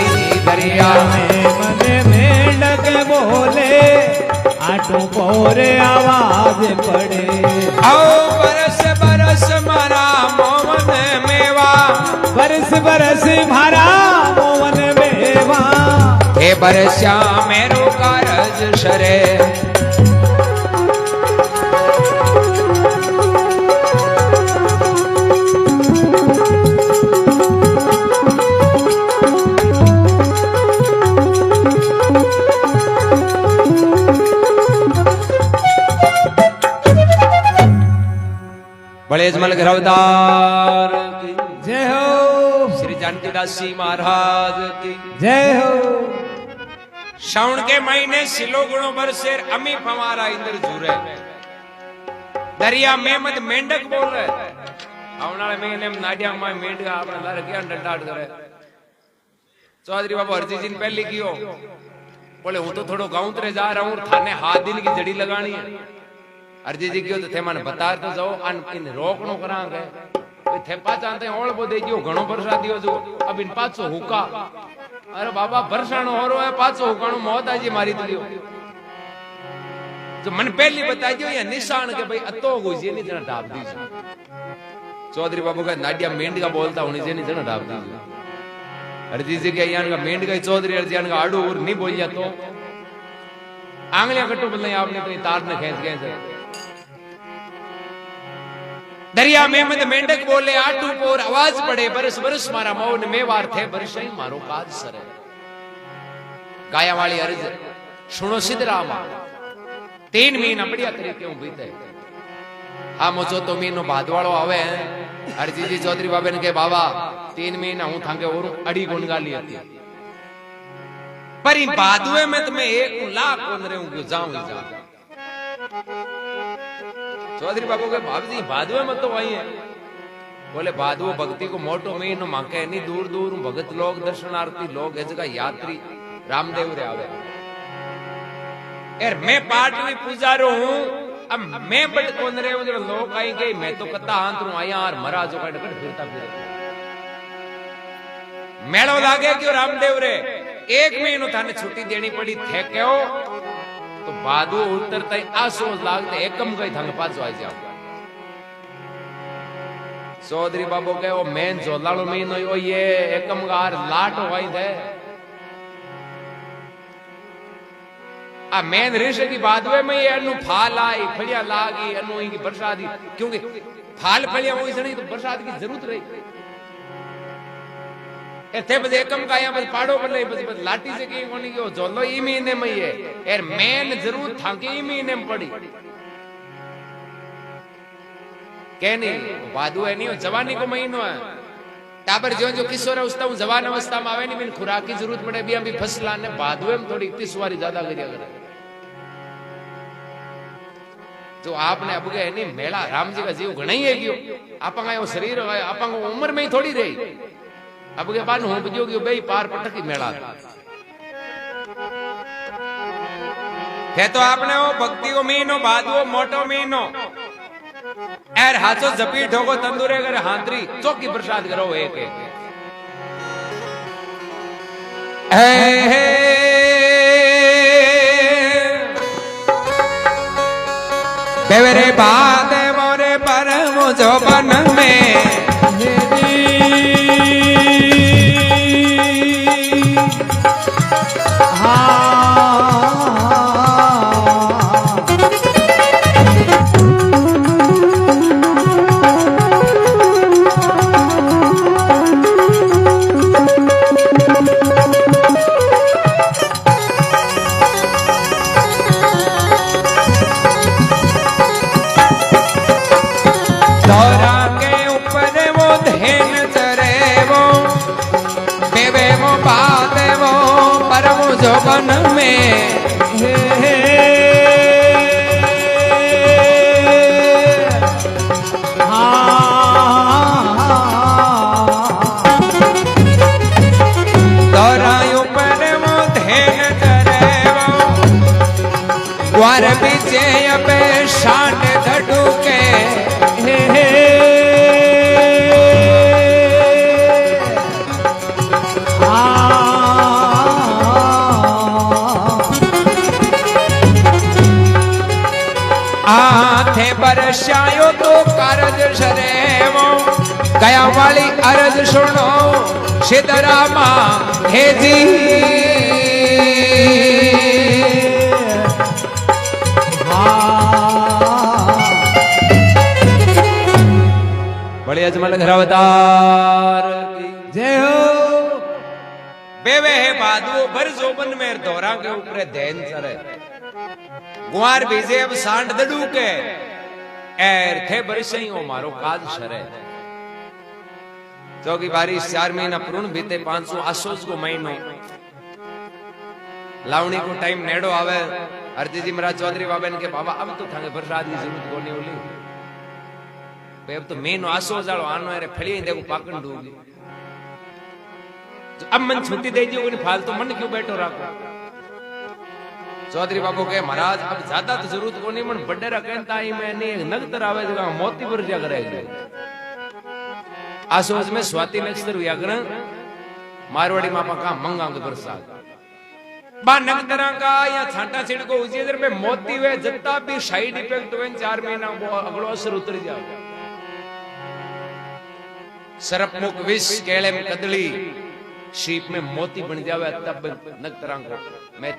दरिया में मन मेंढक बोले आठों पर आवाज पड़े आओ बरस बरस मारा मोवन मेवा बरस बरस मारा मोवन मेवा हे बरस्या मेरो कारज शरे बड़े जमल घरवदार जय हो श्री जानकीदास जी महाराज की जय हो श्रावण के महीने सिलो गुणों पर शेर अमी फवारा इंद्र झूरे दरिया में मत मेंढक बोल रहे આવનાળે મેં એમ નાડિયામાં મેંઢકા આપણે લારે ક્યાં ડંડાટ કરે चौधरी बाबू हरजी ने पहले कियो बोले हूं तो थोड़ो गाउंतरे जा रहा हूं थाने हाथ दिन की जड़ी लगानी है हरजी जी क्यों तो थे माने बता तो जाओ इन रोकणो करांगे थे पाचांते ओळ बो दे दियो घणो बरसा दियो जो अब इन 500 हुक्का अरे बाबा बरसाणो होरो है 500 हुक्काणो मौत आजी मारी दियो तो मन पहली बता दियो ये निशान के भाई अतो गोई जे नी जना डाब दी चौधरी बाबू का नाडिया मेंढका बोलता होनी जे नी जना डाब दी हरजी जी के यहाँ का मेंढका चौधरी हरजी का आड़ू और नहीं बोल जा तो आंगलियां कट्टू बोलने आपने तो तार ने खींच गए दरिया में मत मेंढक बोले आटू पोर आवाज पड़े बरस बरस मारा मौन में वार थे बरसई मारो काज सरे गाया वाली अर्ज सुनो सिद्धरामा 3 महीना बढ़िया तरीके हूं बीते आ मोचो तो महीनो भादवाड़ो आवे हरजी जी चौधरी बाबे ने के बाबा 3 महीना हूं थांके और अड़ी गुण गाली हती पर ई भादवे में तुम्हें 1 लाख कोन रे हूं जाऊं जा चौधरी बाबू के भाभी भादवे में तो वही है बोले भादवो भक्ति को मोटो महीनो मांके नहीं दूर दूर भगत लोग दर्शनार्थी लोग है जगह यात्री रामदेव रे आवे यार मैं पाटवी पुजारो हूं अब मैं बट कोन रे हूं जो लोग आई गई मैं तो कत्ता हाथ रू आया और मरा जो कट कट फिरता फिरता मेड़ो लागे क्यों रामदेव रे 1 महीनो थाने छुट्टी देनी पड़ी थे क्यों तो भादो उतरता आसो लागते एकम गई थंग पाछो आई जाओ चौधरी बाबू के वो मेन जोलाड़ो महीनो यो ये एकम गार लाटो आई थे आ मेन ऋषि की भादवे में ये अनु फाल आई फलिया लागी अनु की बरसात क्योंकि फाल फलिया हुई सनी तो बरसात की जरूरत रही थे बस एकम का यहाँ बस पाड़ो पर बस लाठी से कहीं कोनी क्यों जोलो ई महीने में ये यार मेन जरूर था कि ई महीने में पड़ी कहनी भादु है नहीं जवानी को महीनो है टाबर जो जो किशोर अवस्था हूं जवान अवस्था में आवे नहीं बिन खुराक की जरूरत पड़े भी अभी फसला ने भादुए में थोड़ी इतनी सवारी ज्यादा करिया करे तो आपने अब गए नहीं मेला राम जी का जीव घना ही है क्यों आपा वो शरीर आपा उम्र में ही थोड़ी रही अब के बाद हूं बुझो कि भाई पार पटकी मेला थे तो आपने वो भक्ति को महीनो भादवो मोटो महीनो एर हाथों जपी ठोको तंदूरे करे हांतरी चौकी प्रसाद करो एक एक बेवरे बाद मोरे पर मुझो बन में जोबन में दोरायों पर वो धेन करे वो ग्वार पीछे पे शांत धड़ुके आथे बरसायो तो कारज शरेवो गया वाली अरज सुनो सिद्धरामा हे जी बड़े अजमल घरावतार जय हो बेवे है बादू भर जोबन में दोरा के ऊपर ध्यान सरे गुआर भेजे अब सांड दडू के एर थे बरसई ओ मारो काज शरे तो की बारिश 4 महीना पूर्ण बीते 500 आसोज को महीनो लावणी को टाइम नेड़ो आवे हरजी जी महाराज चौधरी बाबा ने के बाबा अब तो थाने बरसात की जरूरत कोनी होली भाई अब तो मेन आसो जालो आनो अरे फली देखो पाकन डूबी तो अब मन छुट्टी दे दियो कोई फालतू मन क्यों बैठो राखो चौधरी बाबू के महाराज अब ज्यादा तो जरूरत को नहीं मन बडेरा कहता ही मैं नहीं नगतर आवे जगह मोती पर जा करे आसोज में स्वाति नक्षत्र व्याकरण मारवाड़ी मामा का मंगा के प्रसाद बा नगतरा का या छांटा छिड़को उसी इधर में मोती हुए जितना भी साइड इफेक्ट हुए 4 महीना वो अगलो असर उतर जाए सरपमुख विष केले में कदली शीप में मोती बन जावे तब नगतरा को मैं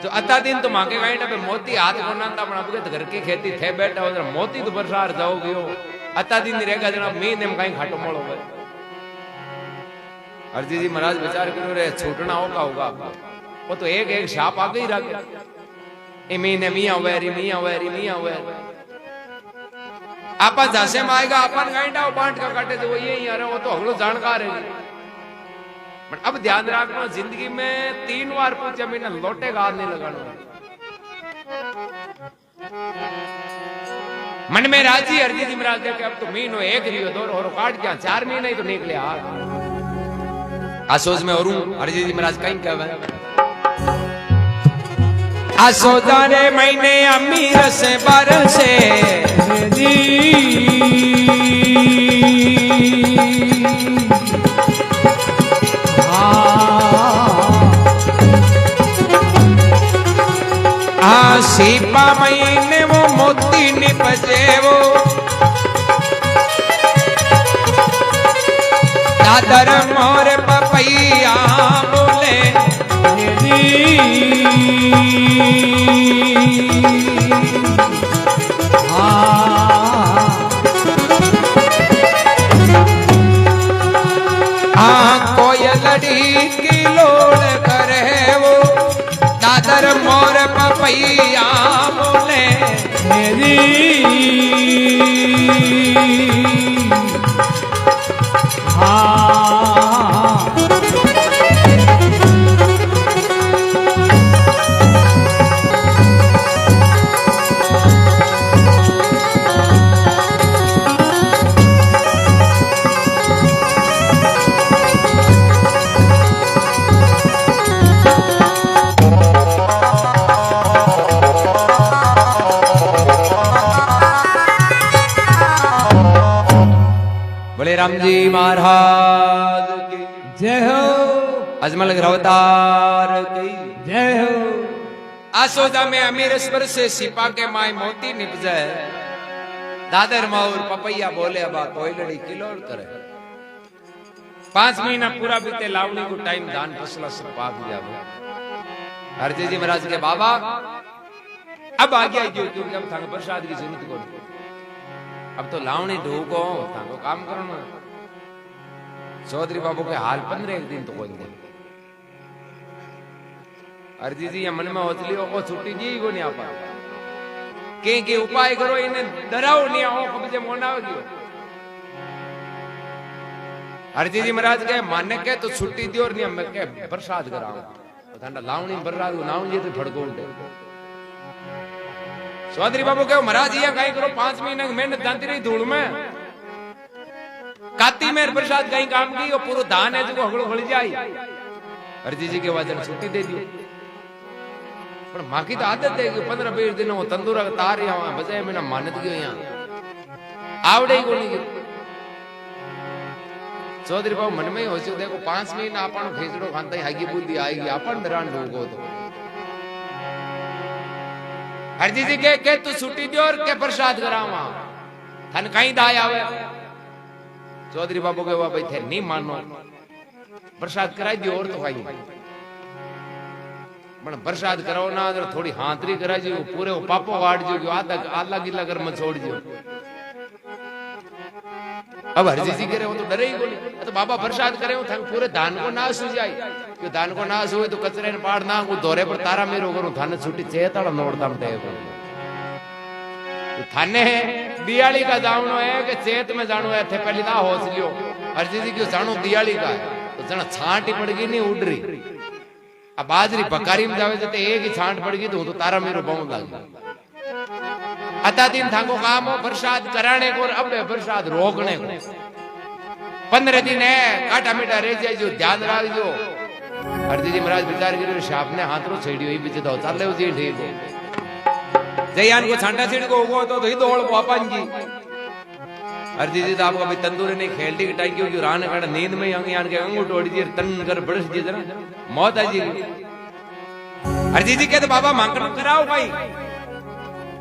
तो अता दिन तो मांगे गाइड पे मोती हाथ को ना बना के घर की खेती थे बैठा उधर मोती तो बरसार जाओ गयो अता दिन रहेगा जना मैं नेम कहीं खाटो मोड़ो गए अर्जी जी महाराज विचार करो रे छूटना होगा वो तो एक एक शाप आ गई रख इमीने मियां वेरी मियां वेरी मियां वेरी आपन झांसे में आएगा अपन गाइडा बांट का काटे तो वो यही आ रहा वो तो अगलो जानकार है बट अब ध्यान रखना जिंदगी में 3 बार पूछा मैंने लोटे का हाथ नहीं लगाना मन में राजी अर्जी जी महाराज देखे अब तो महीनो एक रियो दो और काट क्या 4 महीने ही तो निकले आसोज में और अर्जी जी महाराज कहीं कहवे आसोजा रे महीने अमीर से बरसे सीपा महीने वो मोती निपजे वो दादर मोर पपैया बोले कोयलड़ी की लोड़ करे वो दादर मोर पपैया बोले राम जी महाराज की जय हो अजमल अवतार की जय हो आसोदा में अमीर स्वर से सिपा के माय मोती निपजे दादर माउर पपैया बोले अब कोयलड़ी किलोड़ करे 5 महीना पूरा बीते लावणी को टाइम दान फसला सब पाक जावे हरजी जी महाराज के बाबा अब आ गया क्योंकि अब थाने प्रसाद की जरूरत को अब तो लावणी ढूको थाने काम करना चौधरी बाबू के हाल 15 दिन तो कोई नहीं अर्जी जी मन में होतली को छुट्टी जी को नहीं आपा के उपाय करो इन्हें डराओ नहीं आओ कब्जे मोना गयो अर्जी जी महाराज के माने के तो छुट्टी दियो और नहीं मैं के प्रसाद कराऊं तो ठंडा लावणी बर्रा दो नाउ ये तो फड़को उठे चौधरी बाबू के महाराज ये कहीं करो 5 महीने मेहनत जानती रही धूल में काती में प्रसाद कहीं काम की और पूरा धान है जो हगड़ो हल जाई अर्जी जी के वजन छुट्टी दे दी पर मां की तो आदत है कि 15-20 दिन वो तंदूरा तार यहाँ बजाय मैंने मानत गयो यहाँ आवड़े ही को नहीं चौधरी बाबू मन में ही हो देखो 5 महीना अपन खेचड़ो खानता ही हागी बुद्धि आएगी अपन डरान ढूंढो तो अर्जी जी के तू छुट्टी दो और के प्रसाद करावा थन कहीं दाय आवे चौधरी बाबू के भाई थे नहीं मानो प्रसाद कराई दियो और तो कहीं मन प्रसाद कराओ ना अगर थोड़ी हाथरी कराई जी पूरे वो पापो काट जो आधा आला गिला कर मत छोड़ दियो अब हरजी जी करे वो तो डरे ही बोली तो बाबा प्रसाद करे वो थन पूरे धान को नाश हो जाए क्यों धान को नाश हुए तो कचरे ने पाड़ ना वो दौरे पर तारा मेरो करूं थाने छुट्टी चेताड़ा नोड़ता मते तो थाने दियाली का जावनो है कि चेत में जानो है थे पहली ना होश लियो हरजी जी क्यों जानो दियाली का है तो जना छांट ही पड़ गई नहीं उड़ रही अब बाजरी बकारी में जावे जते एक ही छांट पड़ गई तो तारा मेरो बहु लग अता दिन थाको काम हो प्रसाद कराने को और अब प्रसाद रोकने को 15 दिन है काटा मीठा रह जाए जो ध्यान रख जो हरजी जी महाराज विचार करो शाप ने हाथ रो छेड़ी हुई पीछे तो चल ले जी ठीक हो जयान को छांटा छेड़ को हुआ तो ही दौड़ पापन जी हरजी जी तो आपको अभी तंदूरी नहीं खेलती की टाइम क्योंकि रान काट नींद में यान के अंगू तोड़ी जी तन कर बड़स जी जरा मौत है जी हरजी जी कहते बाबा मांगण कराओ भाई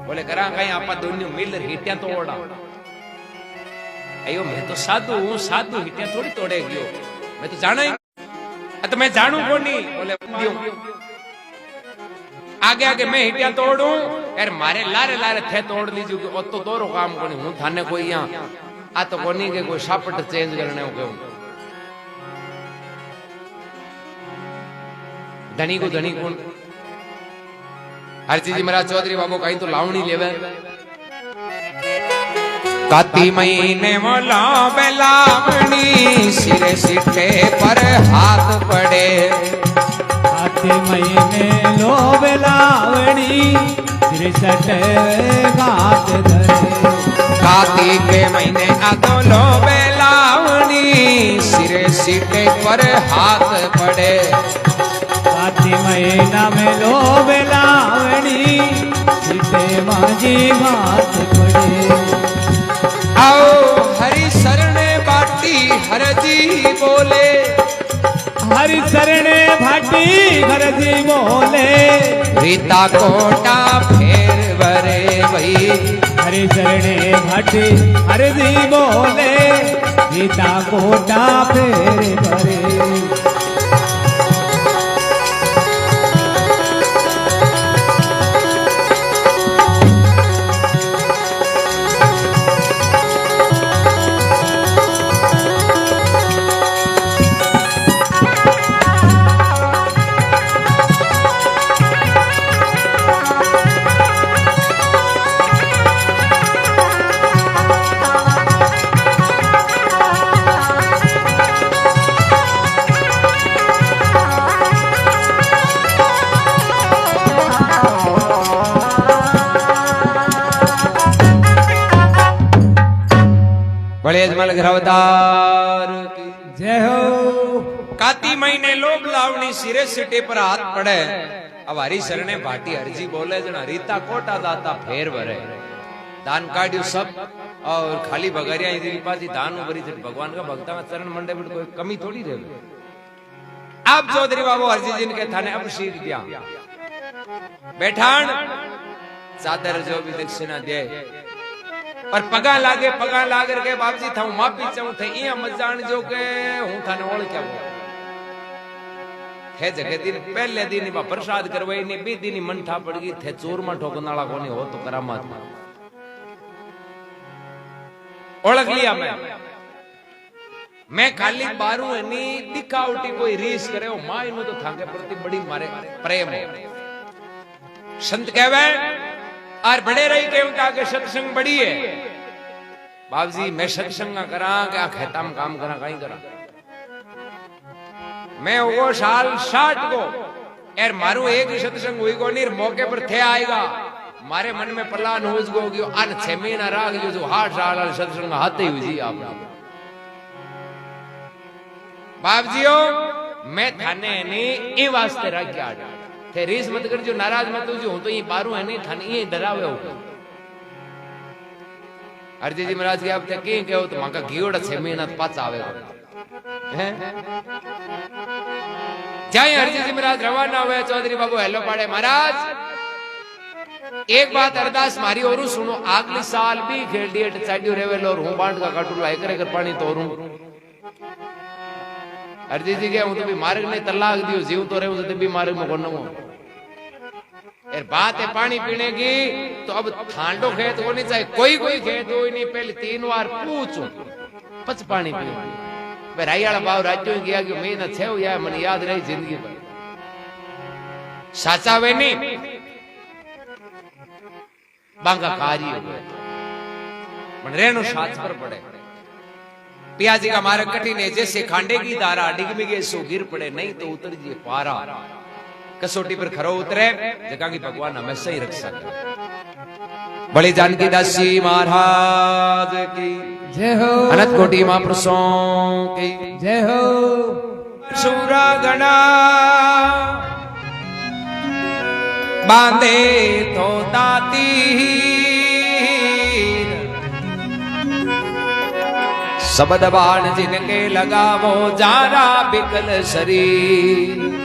बोले करा कहीं आपा दोनों मिल हिटिया तोड़ा अयो मैं तो साधु हूं साधु हिटिया थोड़ी तोड़े गयो मैं तो जाना ही तो मैं जानू कौन नहीं बोले क्यों आगे आगे मैं हिटिया तोड़ू यार मारे लारे लारे थे तोड़ लीजू कि तो दोरो काम कोनी हूं थाने कोई यहां आ तो कोनी के कोई शापट चेंज करने हो क्यों धनी को धनी कौन हरजी जी महाराज चौधरी बाबू कहीं तो लावणी लेवे काती महीने में लावे लावणी सिरे सिटे पर हाथ पड़े काती महीने लोवे लावणी सिरे सिटे हाथ धरे काती के महीने आतो लोवे लावणी सिरे सिटे पर हाथ पड़े काती महीना में लोवे लावणी सिटे माजी हाथ पड़े आओ हरि शरणे बाटी हरजी बोले हरि शरणे भाटी हरजी बोले रीता कोटा फेर वरे वही हरि शरणे भाटी हरजी बोले रीता कोटा फेर भरे बड़े अजमल घरावदार जय हो काती महीने लोभ लावणी सिरे सिटे पर हाथ पड़े अब हरी शरणे भाटी हरजी बोले जना रीता कोटा दाता फेर भरे दान काढ़ियो सब और खाली बगरिया इधर पासी दान उभरी भगवान का भक्ता का चरण मंडे में कोई कमी थोड़ी रहे अब चौधरी बाबू हरजी जी के थाने अब शीख दिया बैठान चादर जो भी दक्षिणा दे और पगा लागे के बापजी था माफी चाहूं थे इया मत जान जो के हूं थाने ओळ क्या हो थे जगह दिन पहले दिन बा प्रसाद करवाई ने बी दिन मंठा पड़ गई थे चूरमा ठोकनाला कोनी हो तो करामत ओळख लिया मैं खाली बारू एनी दिखावटी कोई रीस करे ओ मां इनु तो थाके प्रति बड़ी मारे प्रेम है संत कहवे और बड़े रही के उनका के सत्संग बड़ी है बाबूजी मैं सत्संग करा क्या खेताम काम करा कहीं करा मैं वो साल 60 को यार मारू एक ही सत्संग हुई को नहीं मौके पर थे आएगा मारे मन में प्लान हो गयो अन 6 महीना राग जो 8 साल सत्संग हाथ ही हुई जी आप बाबूजीओ मैं थाने नहीं ए वास्ते रख के आ थे रीस मत कर जो नाराज मत हो जो हूं तो ये बारू है नहीं थाने ये डरावे हो हरजी जी महाराज के आप थे के कहो तो मां का घीओड़ा 6 महीना पास आवे हैं जाए हरजी जी महाराज रवाना हुए चौधरी बाबू हेलो पाड़े महाराज एक बात अरदास मारी और सुनो अगले साल भी खेल दिए चाडियो रेवेल और हूं बांट का काटू लाई करे कर पानी तोरूं हरजी जी के हूं तो भी मार्ग ने तलाक दियो जीव तो रहूं तो भी मार्ग में कोन यार बात है पानी पीने की तो अब थांडो खेत होनी चाहिए कोई खेत हो नहीं पहले 3 बार पूछो पच पानी पी राई वाला भाव राज्यों गया कि मैं न थे या मन याद रही जिंदगी भर साचा वे नहीं बांगा कार्य मन रेणु साच पर पड़े पियाजी का मार्ग कठिन है जैसे खांडे की धारा डिग में गए सो गिर पड़े नहीं तो उतर जी पारा कसोटी पर खरो उतरे जगह की भगवान हमेशा ही रख सकता बड़े जानकी दास जी महाराज की जय हो अनंत कोटि महापुरुषों की जय हो सूरा गणा बांधे तो ताती शब्द बाण जिनके लगावो जारा बिकल शरीर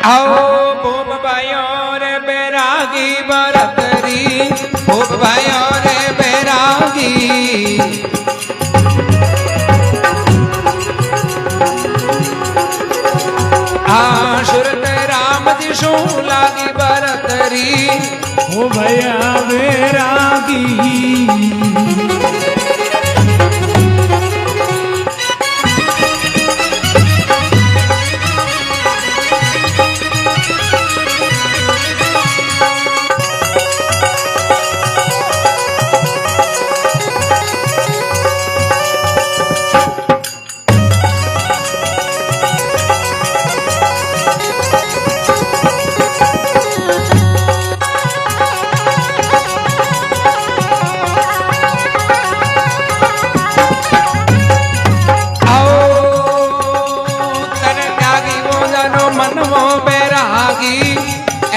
आओ भूप भाइयों रे बैरागी बरतरी भूप भाइयों रे बैरागी सुरत राम जी शू लागी बरतरी ओ भैया बैरागी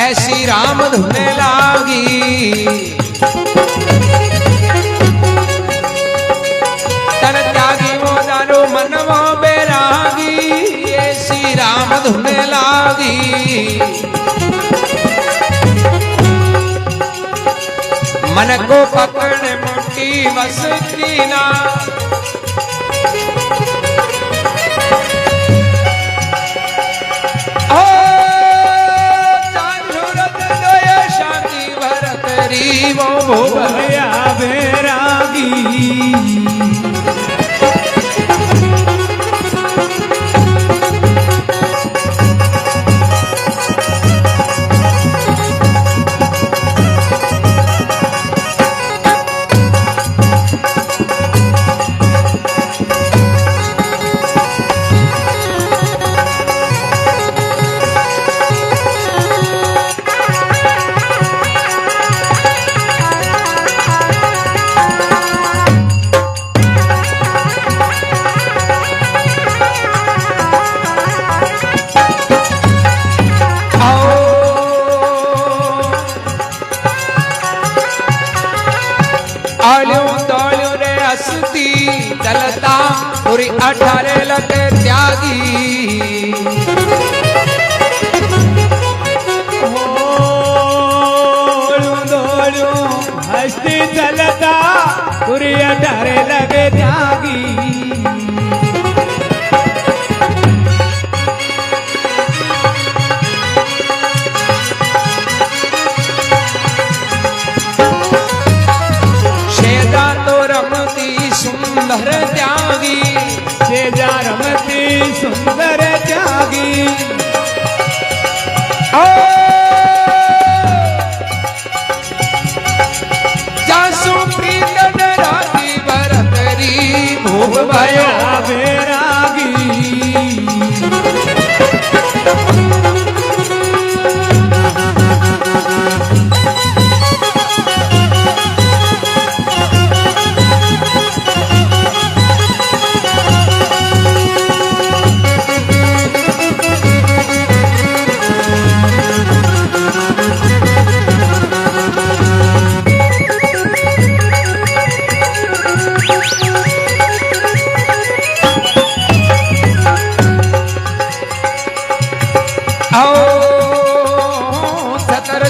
ऐसी राम धुने लागी तर त्यागी वो जानो मनवो बैरागी ऐसी राम धुने लागी मन को पकड़ मुट्ठी बस की ना वो भैया बैरागी चलता पूरी 18 लख त्यागी हस्ती चलता पूरी 18 लख त्यागी सुंदर त्यागी सेजा रमती सुंदर त्यागी जासु प्रीतन राती बरतरी भूप भया बैरागी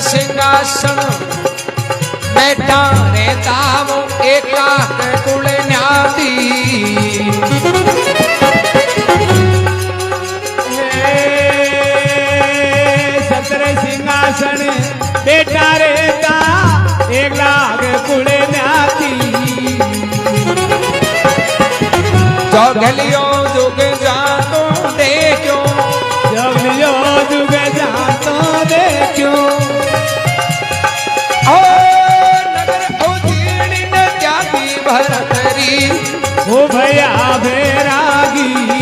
सिंहासन बैठा रहता वो एक लाख कुल न्याती सतर सिंहासन बैठा रहता एक लाख कुल न्याती चौगलियो जुग जातो देखो चौगलियो जुग जातो देखो भरतरी ओ भैया बैरागी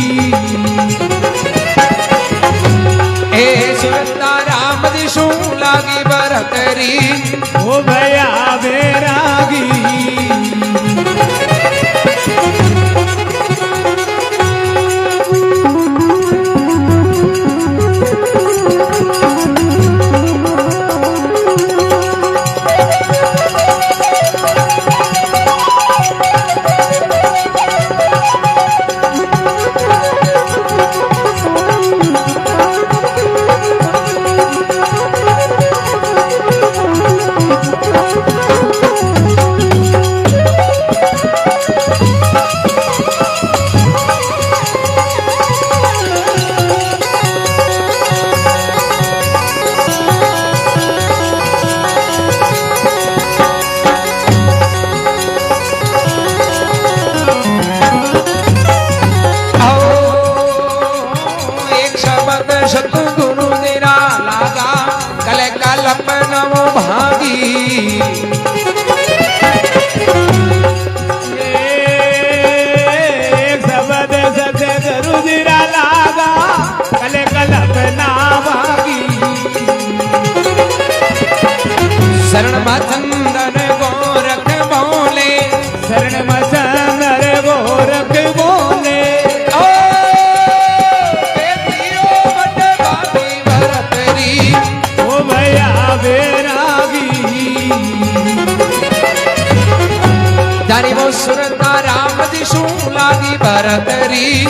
थारी वो सुरता राम जी शू लागी भरतरी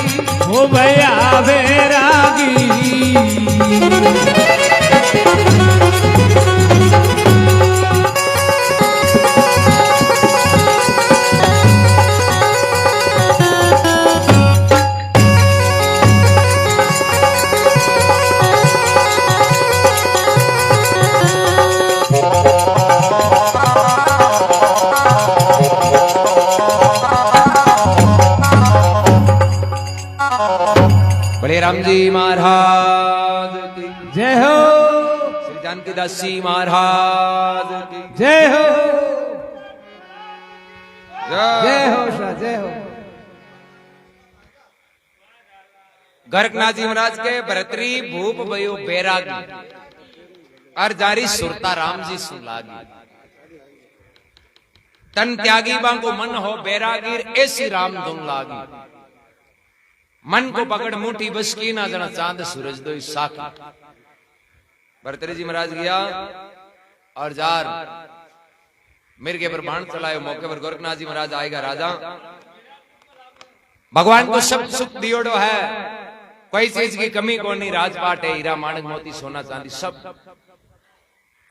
हो भया बैरागी बड़े राम जी महाराज की जय हो श्री जानकी दास जी महाराज की जय हो जय जय हो शाह जय हो गोरखनाथ जी महाराज के भरतरी भूप भयो बैरागी और जारी सुरता राम जी सुलागी तन त्यागी बांको मन हो बैरागीर ऐसी राम धुन लागी मन को पकड़ मुठी बस की ना जना चांद सूरज दो साखी भरतरी जी महाराज गया और जार मिर्गे पर बाण चलायो मौके पर गोरखनाथ जी महाराज आएगा राजा भगवान को सब सुख दियोड़ो है कोई चीज की कमी को नहीं राजपाट है हीरा माणक मोती सोना चांदी सब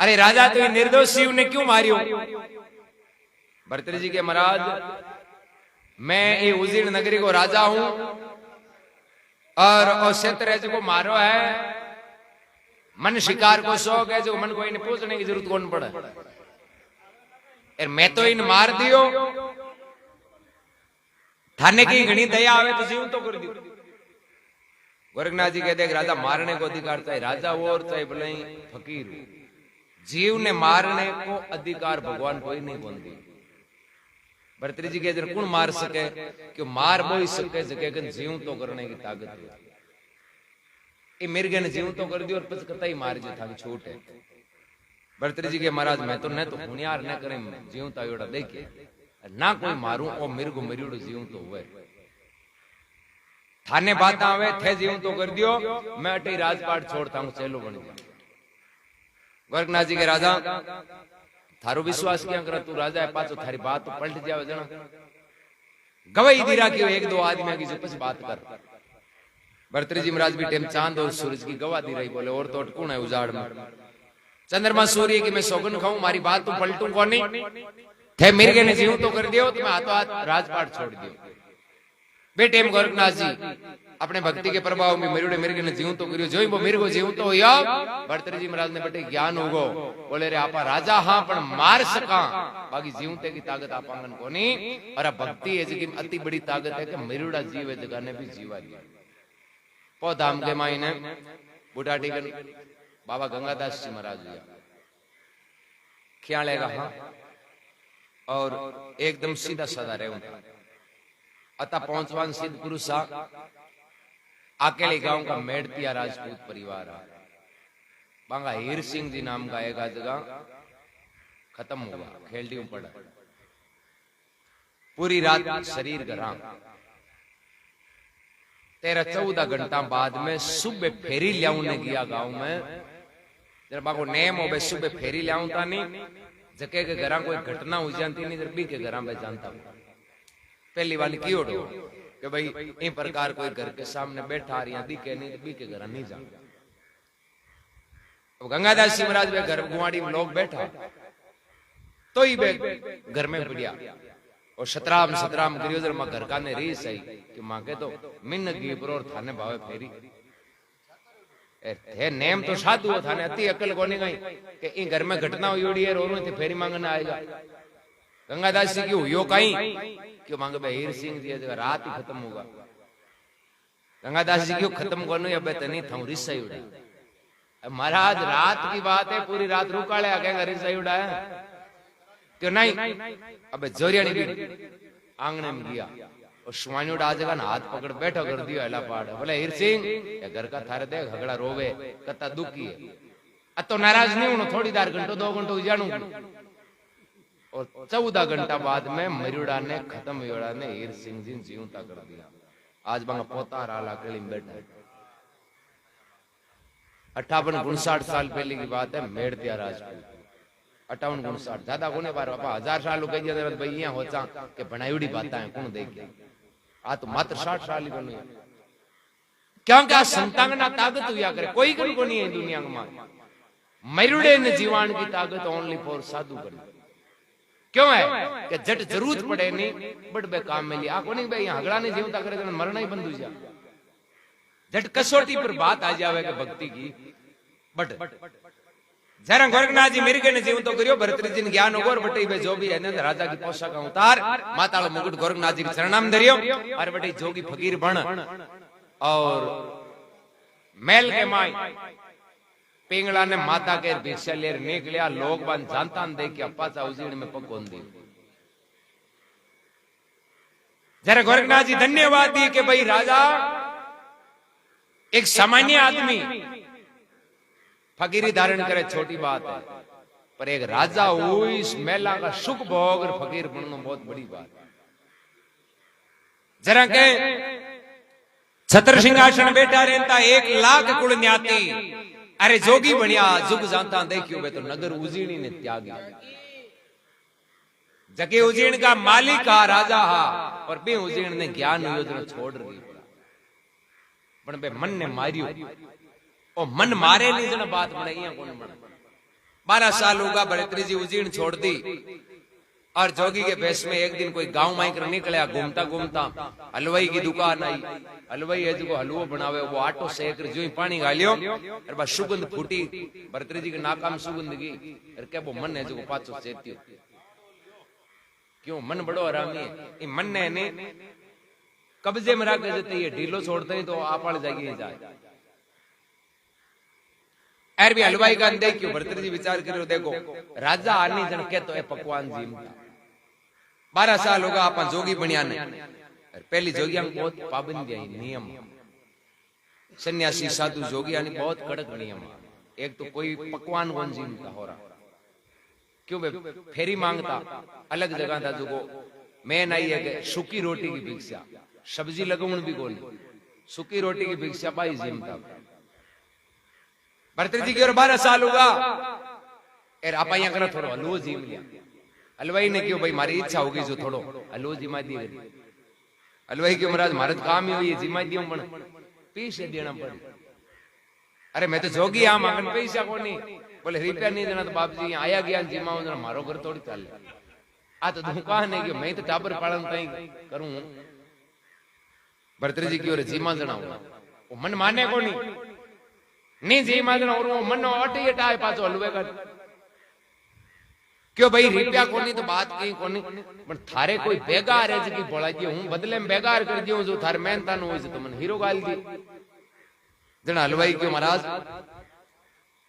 अरे राजा तो ये निर्दोष शिव ने क्यों मारियो भरतरी जी के महाराज मैं ये उजीर नगरी को राजा हूं और क्षेत्र को मारो है मन शिकार को शौक है जो मन को इन्हें पूछने की जरूरत कौन पड़े मैं तो इन मार दियो थाने की घनी दया आवे तो जीव तो कर दियो गोरखनाथ जी कहते राजा मारने को अधिकार चाहे राजा हो और चाहे भले फकीर जीव ने मारने को अधिकार भगवान कोई नहीं बोल दी भरतरी जी के इधर कौन मार सके क्यों मार बोई सके जगह जीव तो करने की ताकत है ये मिर्गे ने जीव तो कर दी और पचकता ही मार जो था छूट है भरतरी जी के महाराज मैं तो न तो हुनियार न करें जीव तो एड़ा देखे ना कोई मारूं और मिर्गो मरियोड़ो जीव तो हुए थाने बात आवे थे जीव तो कर दियो मैं अटे राजपाट छोड़ता हूं चलो बन गया गोरखनाथ जी के राजा थारो विश्वास क्या कर तू राजा है पाचो थारी बात तो पलट जावे जना गवाही दी राखी एक दो आदमी की जो कुछ बात कर भरतरी जी महाराज भी टेम चांद और सूरज की गवाह दी रही बोले और तो अटकून है उजाड़ में चंद्रमा सूर्य की मैं सौगन खाऊं मारी बात तो पलटू कौन नहीं थे मिर्गे ने जीव तो कर दियो तो मैं हाथों हाथ राजपाट छोड़ दियो बेटे गोरखनाथ जी अपने भक्ति के प्रभाव में मरियोड़े मिर्गे ने जीव तो करियो जो वो मिर्गो जीव तो होया भरतरी जी महाराज ने बेटे ज्ञान होगो बोले रे आपा राजा हाँ पण मार सका बाकी जीवते की ताकत आपांगन कोनी और भक्ति है जी अति बड़ी ताकत है कि मरियोड़ा जीव है जगह ने भी जीवा दिया पौधाम के मायने बुढ़ाटी के बाबा गंगादास जी महाराज जी क्या लेगा हाँ और एकदम सीधा साधा रहे उनका अतः पहुंचवान सिद्ध पुरुष अकेले गांव का मेड़तिया राजपूत परिवार है बांगा हीर सिंह जी नाम का एक जगह खत्म हुआ खेलडी में पड़ा पूरी रात शरीर गरा 13-14 घंटा बाद में सुबह फेरी लियाउने गया गांव में जरा बाको नेम हो सुबह फेरी लियाऊता नहीं जके के घरा कोई घटना हो जाती नहीं जर बी के घरा में जानता पहली वाली की ओडो कि भाई इन प्रकार कोई घर के सामने बैठा रही दिखे नहीं बी के घर नहीं जानता अब गंगादास जी महाराज वे घर गुवाड़ी में लोग बैठा तो ही घर में बढ़िया और सतराम गिरियोजर मां घर का ने री सही कि मां के तो मिन्न की पर और थाने भावे फेरी थे नेम तो साधु हो थाने अति अकल कोनी गई कि इन घर में घटना हुई है और थे फेरी मांगने आएगा गंगादास जी की हुयो कहीं क्यों मांगे भाई हीर सिंह जी रात ही खत्म होगा गंगादास जी क्यों खत्म करनो अब तनी था रिसा ही उड़ा महाराज रात की बात है पूरी रात रुकाले आ गए रिसा ही उड़ाया क्यों नहीं अब जोरियानी भी आंगने में गया और सुमानी उड़ा जगह ना हाथ पकड़ बैठो कर दियो हला पाड़ बोले हीर सिंह ये घर का थारे दे झगड़ा रोवे कता दुखी है अब तो नाराज नहीं हूं थोड़ी देर घंटो 2 घंटो जानू और 14 घंटा बाद में मरियोड़ा ने खत्म हुआ ने हीर सिंह जी जीवता कर दिया आज बांगा पोता राला केली में बैठा 58-59 साल पहले की बात है मेड़तिया राजपूत 58 गुण 60 ज्यादा गुने बार बापा 1000 साल कह दिया भाई यहाँ होचा के बनाईड़ी बातें है कौन देख आ तो मात्र 60 साल ही बने क्योंकि आ संतांगना ताकत हुआ करे कोई कन को नहीं है दुनिया में मरुड़े ने जीवान की ताकत ओनली फॉर साधु करना क्यों है कि जट जरूरत पड़े नहीं बड़ बे काम में लिया कोनी भाई हगड़ा नहीं जीवता करे तो मरना ही बंद हो जा जट कसौटी पर बात आ जावे के भक्ति की बट जरा गोरखनाथ जी मेरे के जीवन तो करियो भरतरी जी ज्ञान होगोर बटे बे जो भी है ने राजा की पोशाक उतार माताल मुकुट गोरखनाथ जी के चरणाम धरियो और बटे जोगी फकीर बन और मैल के माई पिंगला ने माता के भिक्षा लेर निकलिया लोग बन जानता देख के अप्पा चा उजीड़ में पकोन दी जरा गोरखनाथ जी धन्यवाद दिए कि भाई राजा एक सामान्य आदमी फकीरी धारण करे छोटी बात है पर एक राजा हो इस मेला का सुख भोग और फकीर बनना बहुत बड़ी बात है जरा के छत्र सिंहासन बैठा रहता 1 लाख कुल न्याती अरे जोगी बढ़िया जुग जानता देखियो बे तो नगर उजीणी ने त्यागी जके उजीण का मालिक हा राजा हा और बे उजीण ने ज्ञान योजना छोड़ रही पण बे मन ने मारियो ओ मन मारे नहीं जना बात बनाई कौन बना 12 साल होगा भरतरी जी उजीण छोड़ दी और जोगी के भेष में एक दिन कोई गांव माई कर निकला घूमता घूमता हलवाई की दुकान आई हलवाई है जो हलवो बनावे वो आटो सेक जो ही पानी गालियो और बस सुगंध फूटी भरतरी जी के नाकाम सुगंध की और क्या वो मन है जो पाचो सेती क्यों मन बड़ो आरामी है ये मन ने कब्जे में रख देते ये ढीलो छोड़ते ही तो आप जाएगी जाए एर भी हलवाई का देखियो भरतरी जी विचार करो देखो राजा आनी जन के तो पकवान जी 12 साल होगा अपन जोगी बनिया ने पहली जोगिया में बहुत पाबंदी आई नियम सन्यासी साधु जोगिया ने बहुत कड़क नियम एक तो कोई पकवान कौन जीमता हो रहा क्यों बे फेरी मांगता अलग जगह था जो मेन आई है कि सूखी रोटी की भिक्षा सब्जी लगवन भी गोली सूखी रोटी की भिक्षा बाई जीमता भरतरी जी की और 12 साल होगा एर आप यहाँ करो थोड़ो हलवो जीम लिया हलवाई ने क्यों भाई मारी इच्छा होगी जो थोड़ो हलवो जिमा दी हलवाई क्यों महाराज महाराज काम ही हुई जिमा दियो पण पैसे देना पड़े अरे मैं तो जोगी आ मांगन पैसा को नहीं बोले रुपया नहीं देना तो बाप जी यहाँ आया गया जिमा मारो घर थोड़ी चल आ तो दुकान है मैं तो टाबर पालन तई करूं भरतरी जी की और जिमा जनाऊंगा वो मन माने को नहीं जी माजन और वो मन अटे टाए पाछो हलवे कर क्यों भाई रुपया कोनी तो बात कहीं कोनी पण थारे कोई बेगार है जी बोला जी हूं बदले में बेगार कर दियो जो थारे मेहनता न होई तो मन हीरो गाल दी जण हलवाई क्यों महाराज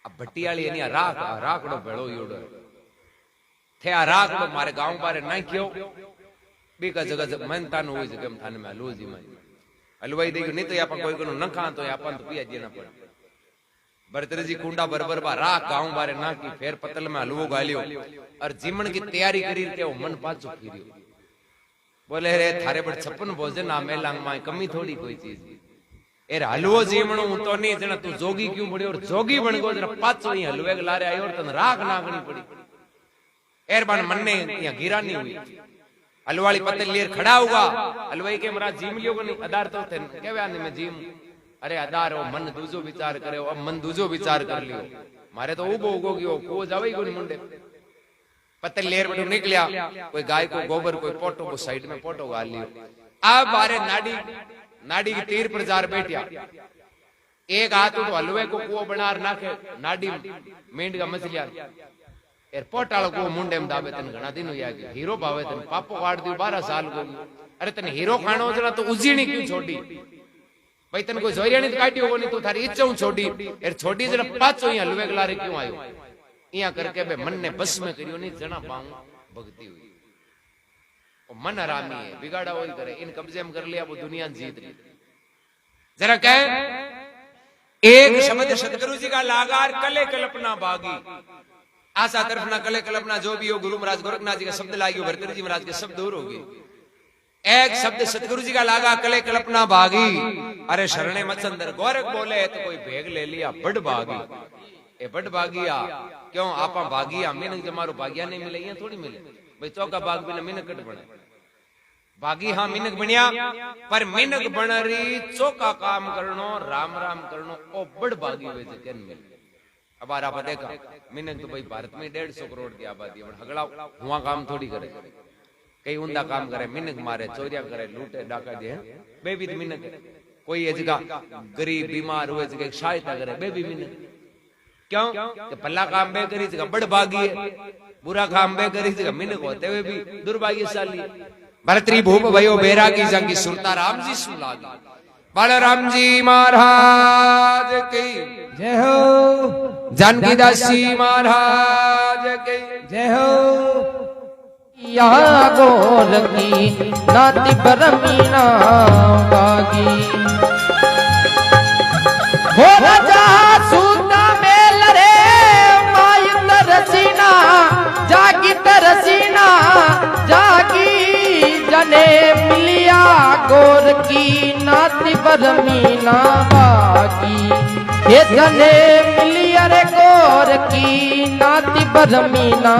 अब भट्टी वाली यानी राकड़ो भेड़ो योड़ो थे आ राकड़ो मारे गांव बारे ना क्यों बी का जगह मेहनता न होई जगह थाने में हलवो जी में हलवाई देखो नहीं तो अपन कोई को न खा तो अपन तो पिया देना पड़े भरतरी जी कुंडा बरबर बा राख गांव बारे ना की फेर पतल में हलवो गालियो और जीवन की तैयारी करी के वो मन पाछो फिरियो बोले रे थारे पर 56 भोजन आ मेलांग में कमी थोड़ी कोई चीज एर हलवो जीवणो हूं तो नहीं जना तू जोगी क्यों पड़ी और जोगी बन गयो जरा पाछो ही हलवे के लारे आयो और तन राख नागनी पड़ी एर बन मन ने यहां गिरा नहीं हुई हलवाड़ी पतल लेर खड़ा होगा हलवाई के महाराज जीम लियो को नहीं आधार तो थे केवे आने में जीम अरे आधार हो मन दूजो विचार करे अब मन दूजो विचार कर लियो मारे तो उबो उगो गयो को जावे कोनी मुंडे पत्ते लेर बटो निकलिया कोई गाय को गोबर कोई पोटो को साइड में पोटो गाल लियो अब बारे नाडी की तीर पर जार बैठिया एक हाथ तो हलवे को कुओ बनार नाखे नाडी मेंढ का मछलिया एर पोटालो को मुंडे में दाबे तन घना दिन होया कि हीरो भावे तन पापो काट दियो 12 साल को अरे तने हीरो खाणो जरा तो उजीणी क्यों छोड़ी भाई तन कोई जोरियानी काटियो कोनी तू थारी इच्छा छोड़ी एर छोड़ी जरा पाछो ही हलवे गलारे क्यों आयो इया करके बे मन ने बस में करियो नहीं जना पाऊं भक्ति हुई ओ मन हरामी है बिगाड़ा वही करे इन कब्जे में कर लिया वो दुनिया जीत ली जरा कह एक शब्द सतगुरु जी का लागार कले कल्पना बागी आशा तरफ ना कले कल्पना जो भी हो गुरु महाराज गोरखनाथ जी का शब्द लागियो भरतरी जी महाराज के शब्द दूर हो गए एक शब्द सतगुरु जी का लागा कले कल्पना भागी अरे शरणे मचंदर गोरख बोले तो कोई भेग ले लिया बड़ भागी ए बड़ भागिया क्यों आपा भागिया मिनक जमारो भागिया नहीं मिले ये थोड़ी मिले भाई चौका बाग बिना मिनक कट बने भागी हाँ मिनक बनिया पर मिनक बन रही चौका काम करनो राम राम करनो ओ बड़ भागी हुए थे केन मिले अब आप देखा मिनक तो भाई भारत में 150 करोड़ की आबादी है हगड़ा हुआ काम थोड़ी करे कई उंदा काम करे मिनक मारे चोरिया करे लूटे डाका दे बेबी मिनक कोई ये जगह गरीब बीमार हुए जगह सहायता करे बेबी मिनक क्यों कि भला काम बे करी जगह बड़ भागी है बुरा काम बे करी जगह मिनक होते हुए भी दुर्भाग्यशाली भरतरी भूप भयो बैरागी जंगी सुरता राम जी सुलागी बालराम जी महाराज की जय हो जानकी दासी महाराज की जय हो यहाँ गोल की नाती परमीना बागी हो राजा सूता मेल रे माई तरसीना जागी तरसीना जागी जने मिलिया गोर की नाती परमीना बागी ये जने मिलिया रे गोर की नाती परमीना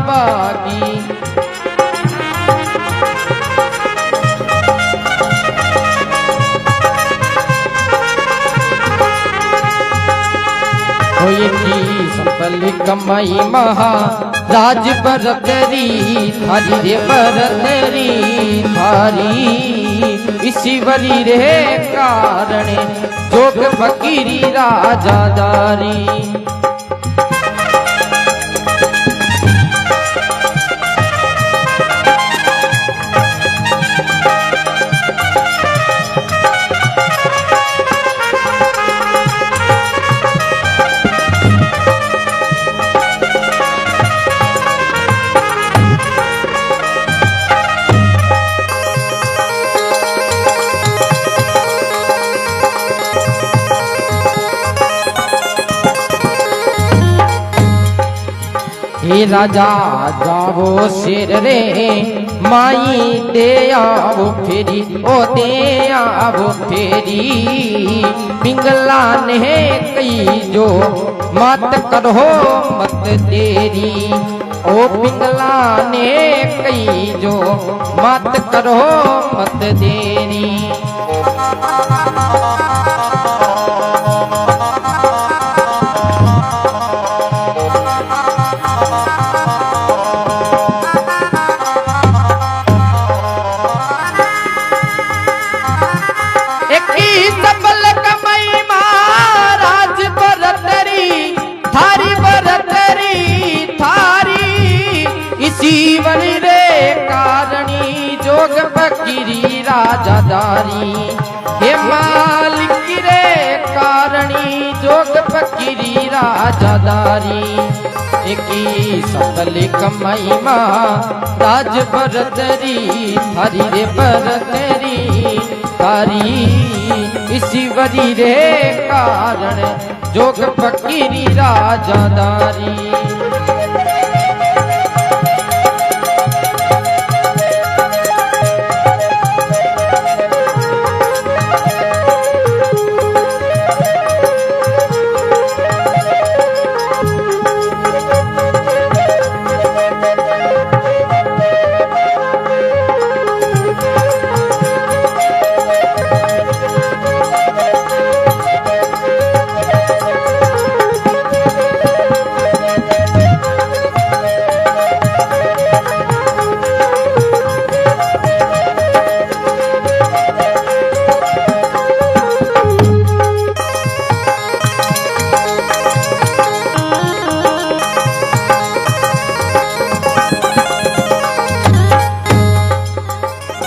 बागी की संपल कमाई महा राज बरतरी थारी रे बरतरी थारी इसी वरी रे कारण जोग फकीरी राजादारी हे राजा जावो शेर रे माई दे आवो फेरी ओ दे आवो फेरी पिंगला ने कई जो मत करो मत तेरी ओ पिंगला ने कई जो मत करो मत देरी जीवन रे कारणी जोग फकीरी राजादारी हे मालिक रे कारणी जोग फकीरी राजादारी एकी सकल कमाई मा राज बरतरी थारी रे बरतरी थारी इसी वरी रे कारण जोग फकीरी राजादारी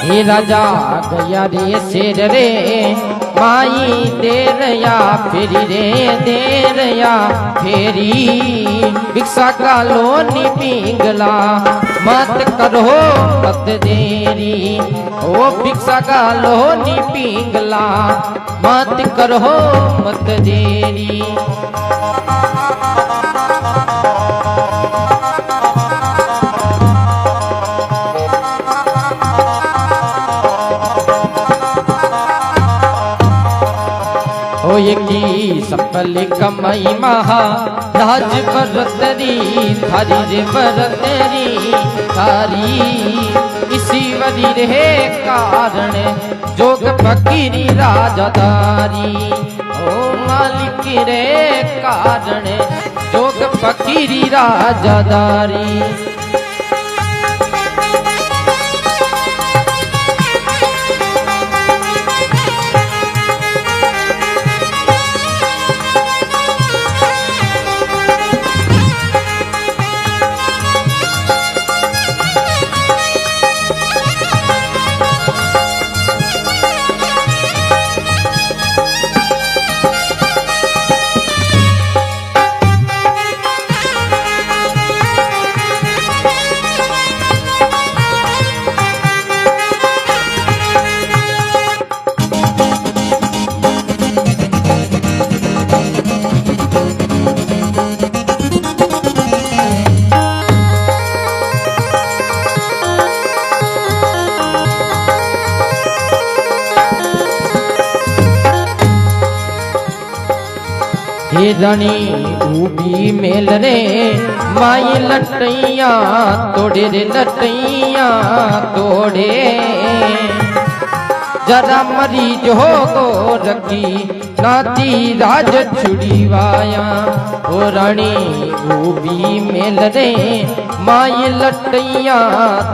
हे राजा गया रे शेर रे माई देरया फेरी रे देरया फेरी भिक्षा का लोनी पिंगला मत करो मत देरी ओ भिक्षा का लोनी पिंगला मत करो मत देरी सफल कमाई महा राज बरतरी थारी रे बरतरी थारी इसी वरी रे कारण जोग फकीरी राजदारी ओ मालिक रे कारण जोग फकीरी राजदारी रणी ऊबी मेल रे माई लटैया तोड़े रे लटैया तोड़े जरा मरीज हो गो रखी नाती राज छुड़ीवाया ओ रानी ऊबी मेल रे माई लटैया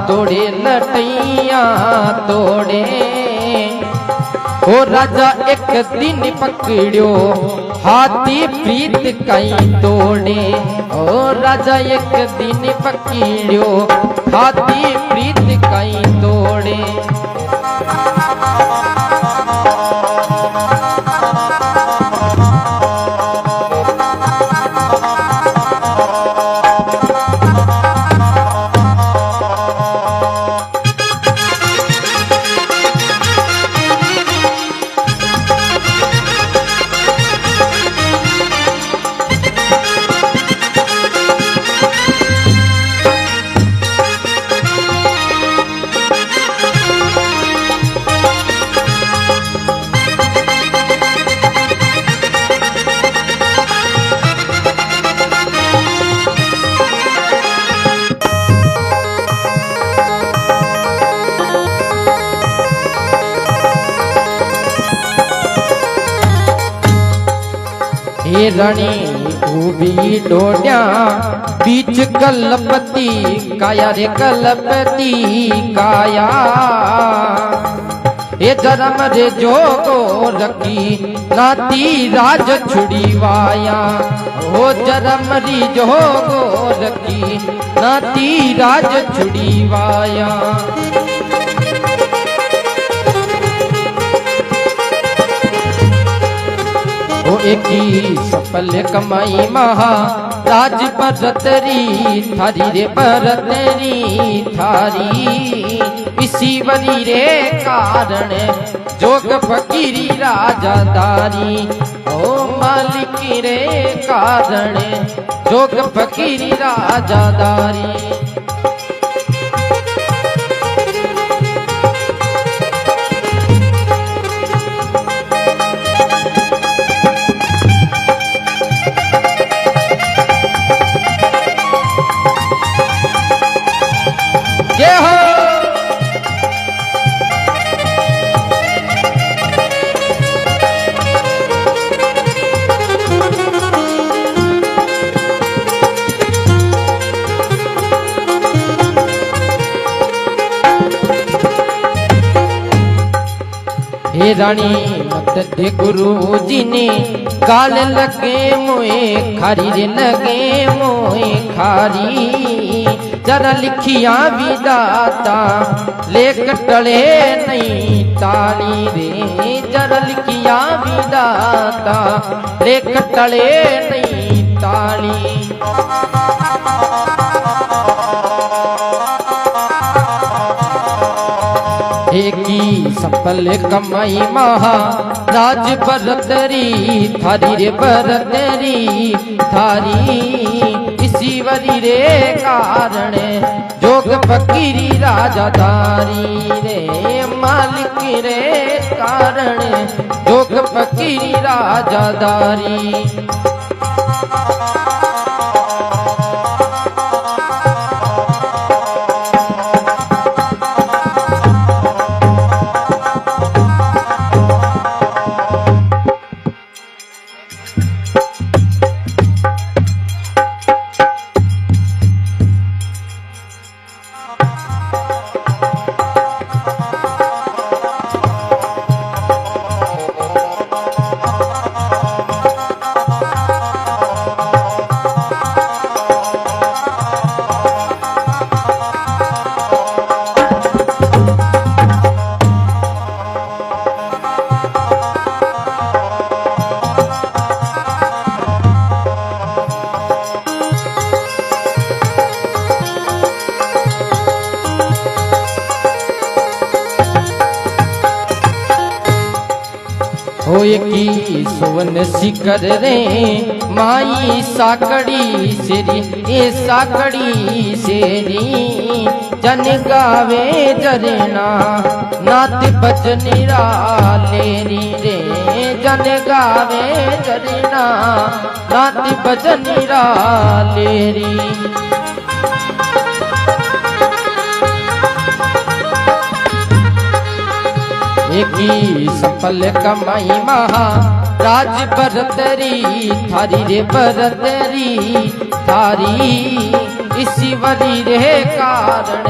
तोड़े लटैया तोड़े ओ राजा एक दिन पकड़ियो हाथी प्रीत कई तोड़े ओ राजा एक दिन पकड़ियो हाथी प्रीत कई तोड़े हे रणी ऊबी डोड्या बीच कलपति काया रे कलपति काया हे धर्म रे जोगो रखी नाती राज छुड़ीवाया ओ धर्म री जोगो रखी नाती राज छुड़ीवाया ओ एकी सफल कमाई महा राज बरतरी थारी रे बरतरी थारी इसी वरी रे कारण जोग फकीरी राजदारी ओ मालिक रे कारण जोग फकीरी राजदारी हे रानी मत दे गुरु जी ने गाल लगे मोए खारी रे लगे मोए खारी जरा लिखिया विदाता लेक टले नहीं ताली रे जरा लिखिया विदाता लेक टले नहीं ताली एकी सफल कमाई महा राज बरतरी थारी रे बरतरी थारी इसी वरी रे कारण जोग फकीरी राजादारी रे मालिक रे कारण जोग फकीरी राजादारी। होए की सुवन शिकर रे माई साकड़ी सेरी ए साकड़ी सेरी जन गावे जरना नात बजनिरा लेरी रे जन गावे जरना नात बजनिरा लेरी। एकी सफल कमाई महा राज बरतरी थारी रे बरतरी थारी इसी वरी रे कारण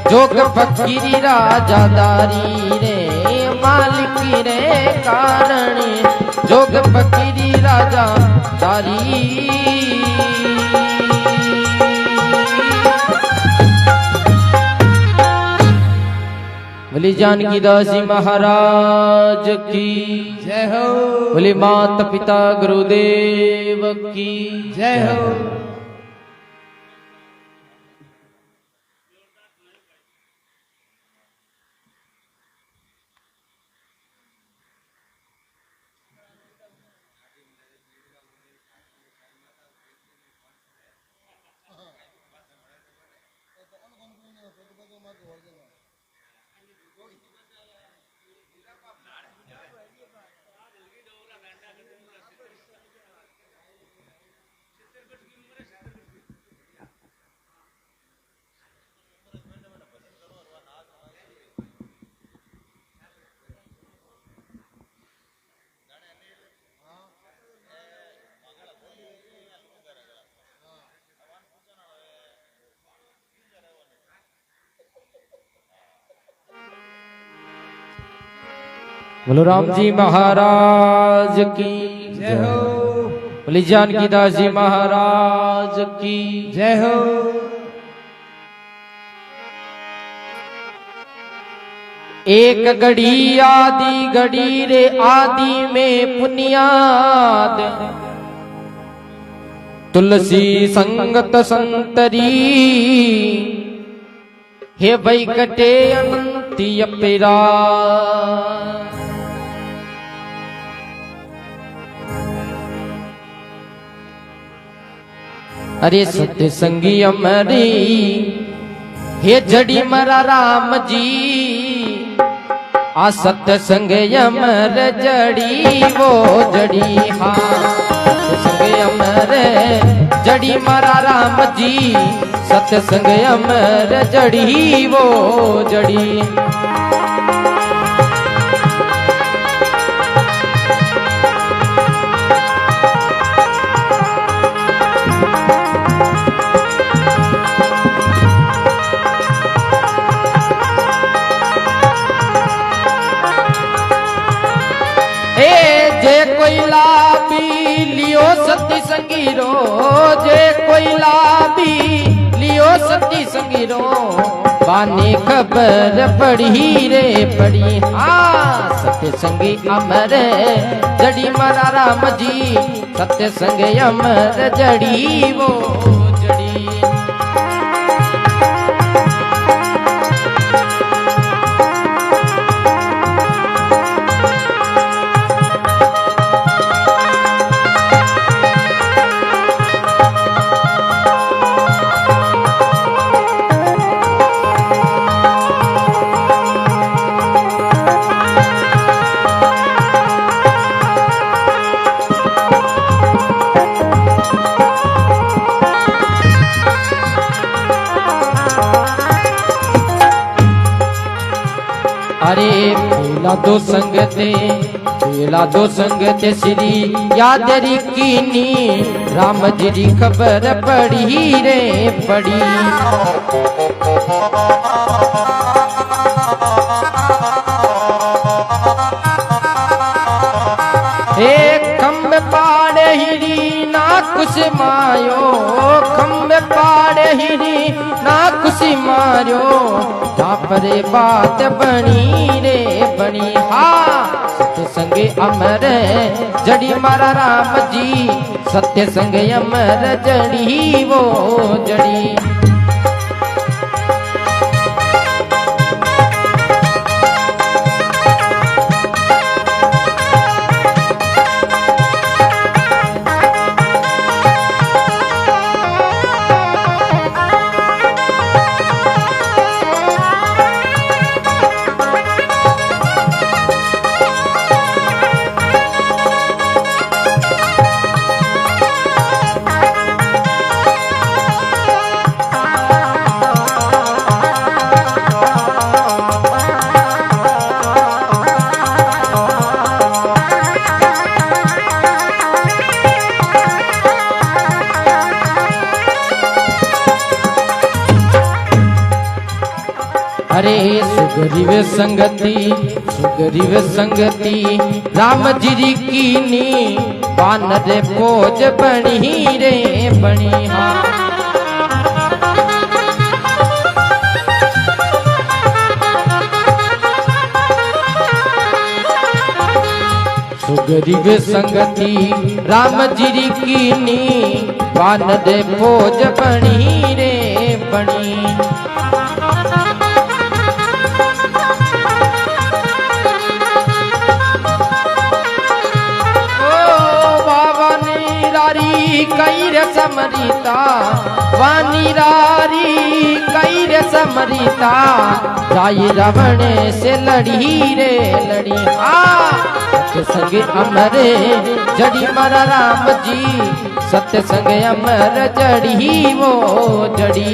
जोग फकीरी राजादारी रे मालिकी रे कारण जोग फकीरी राजादारी। बोली जानकी दासी महाराज की जय हो। बोली माता पिता गुरुदेव की जय हो। बोलो राम जी महाराज की जय हो। बोली जानकी दास जी महाराज की जय हो। एक घड़ी आदि घड़ी रे आदि में पुनियाद तुलसी संगत संतरी हे वैकटे अनंती अपेरा। अरे सत्य संगी अमरी हे जड़ी मरा राम जी आ सत्य संग अमर जड़ी वो जड़ी हाँ सत्य संग अमर जड़ी मरा राम जी सत्य संग अमर जड़ी वो जड़ी। कोई लाभी लियो सती संगीरो जे कोई लाभी लियो सती संगीरो बाने खबर पढ़ी रे पढ़ी हाँ सत्य संगी अमर जड़ी मरा राम जी सत्य संग अमर जड़ी वो जड़ी। अरे पहला दो संगते श्री यादरी कीनी राम जी री खबर पड़ी रे पड़ी। एक खम्ब पाड़े हिरी ना कुछ मायो, खम्ब पाड़े हिरी ना कुछ मारो, परे बात बनी रे बनी। हाँ सत्य संगे अमर जड़ी मारा राम जी, सत्य संगे अमर जड़ी वो जड़ी। अरे सुग्रीव संगति राम जी कीनी, बानर फौज बनी रे बनी। हाँ सुग्रीव संगति राम जी कीनी, बानर फौज बनी रे बनी। कैर समरीता वानीरारी कैर समरीता, जाई रावण से लड़ी रे लड़ी। सत्य संग अमर जड़ी मरा राम जी, सत्य संग अमर जड़ी वो जड़ी।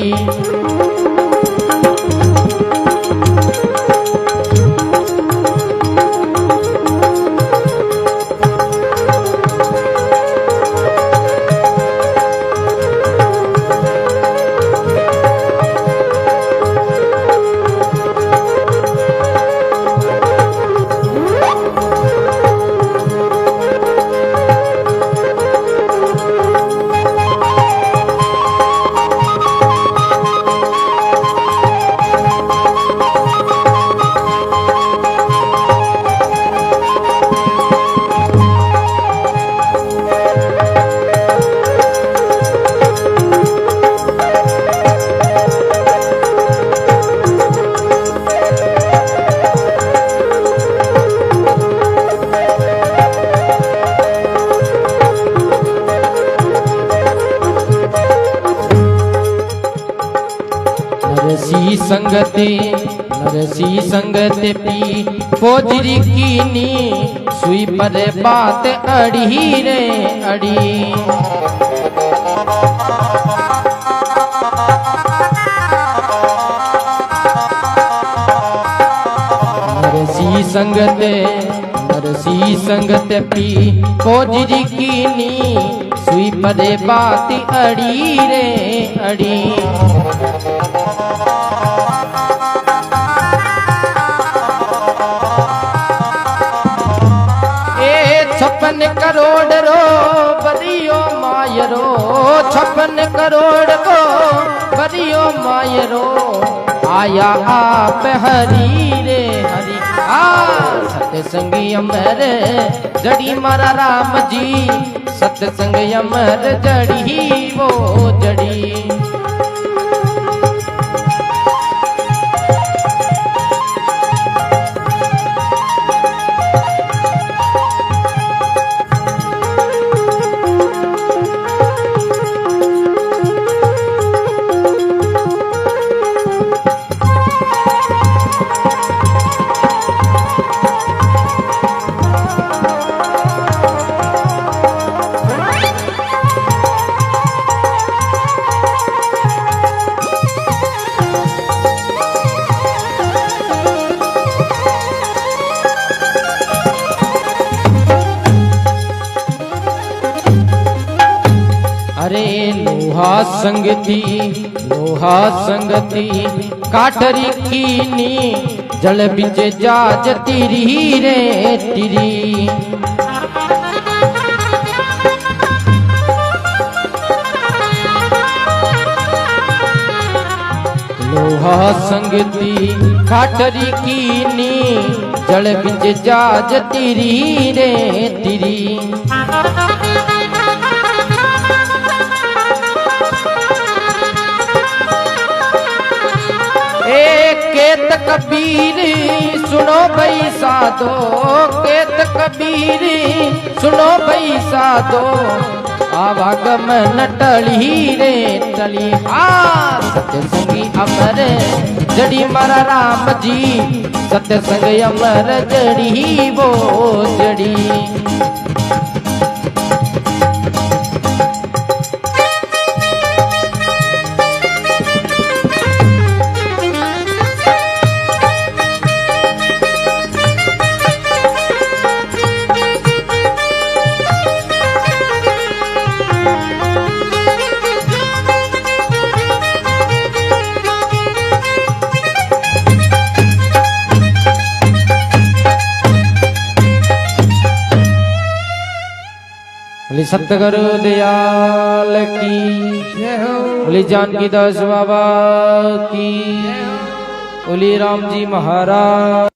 नरसी संगते पी फौजरी कीनी, सुई पर बात अड़ी रे अड़ी। नरसी संगते पी फौजरी कीनी, सुई पर बात अड़ी रे अड़ी। छप्पन करोड़ रो बरियो मायरो, छप्पन करोड़ को बरियो मायरो, आया आप हरी रे हरी। सत्य संगी अमर जड़ी मारा राम जी, सत्य संगी अमर जड़ी वो जड़ी। लोहा संगति काठरी कीनी जल बिच जाज तिरी रे तिरी लोहा संगति काठरी कीनी जल बिच जाज तिरी रे तिरी केत कबीर सुनो भई साधो केत कबीर सुनो भई साधो आवागमन टली रे टली सत्य संगी अमर जड़ी मरा राम जी सत्य संग अमर जड़ी वो जड़ी बोली सतगुरु दयाल की जय हो बोली जानकी दास बाबा की बोली राम जी महाराज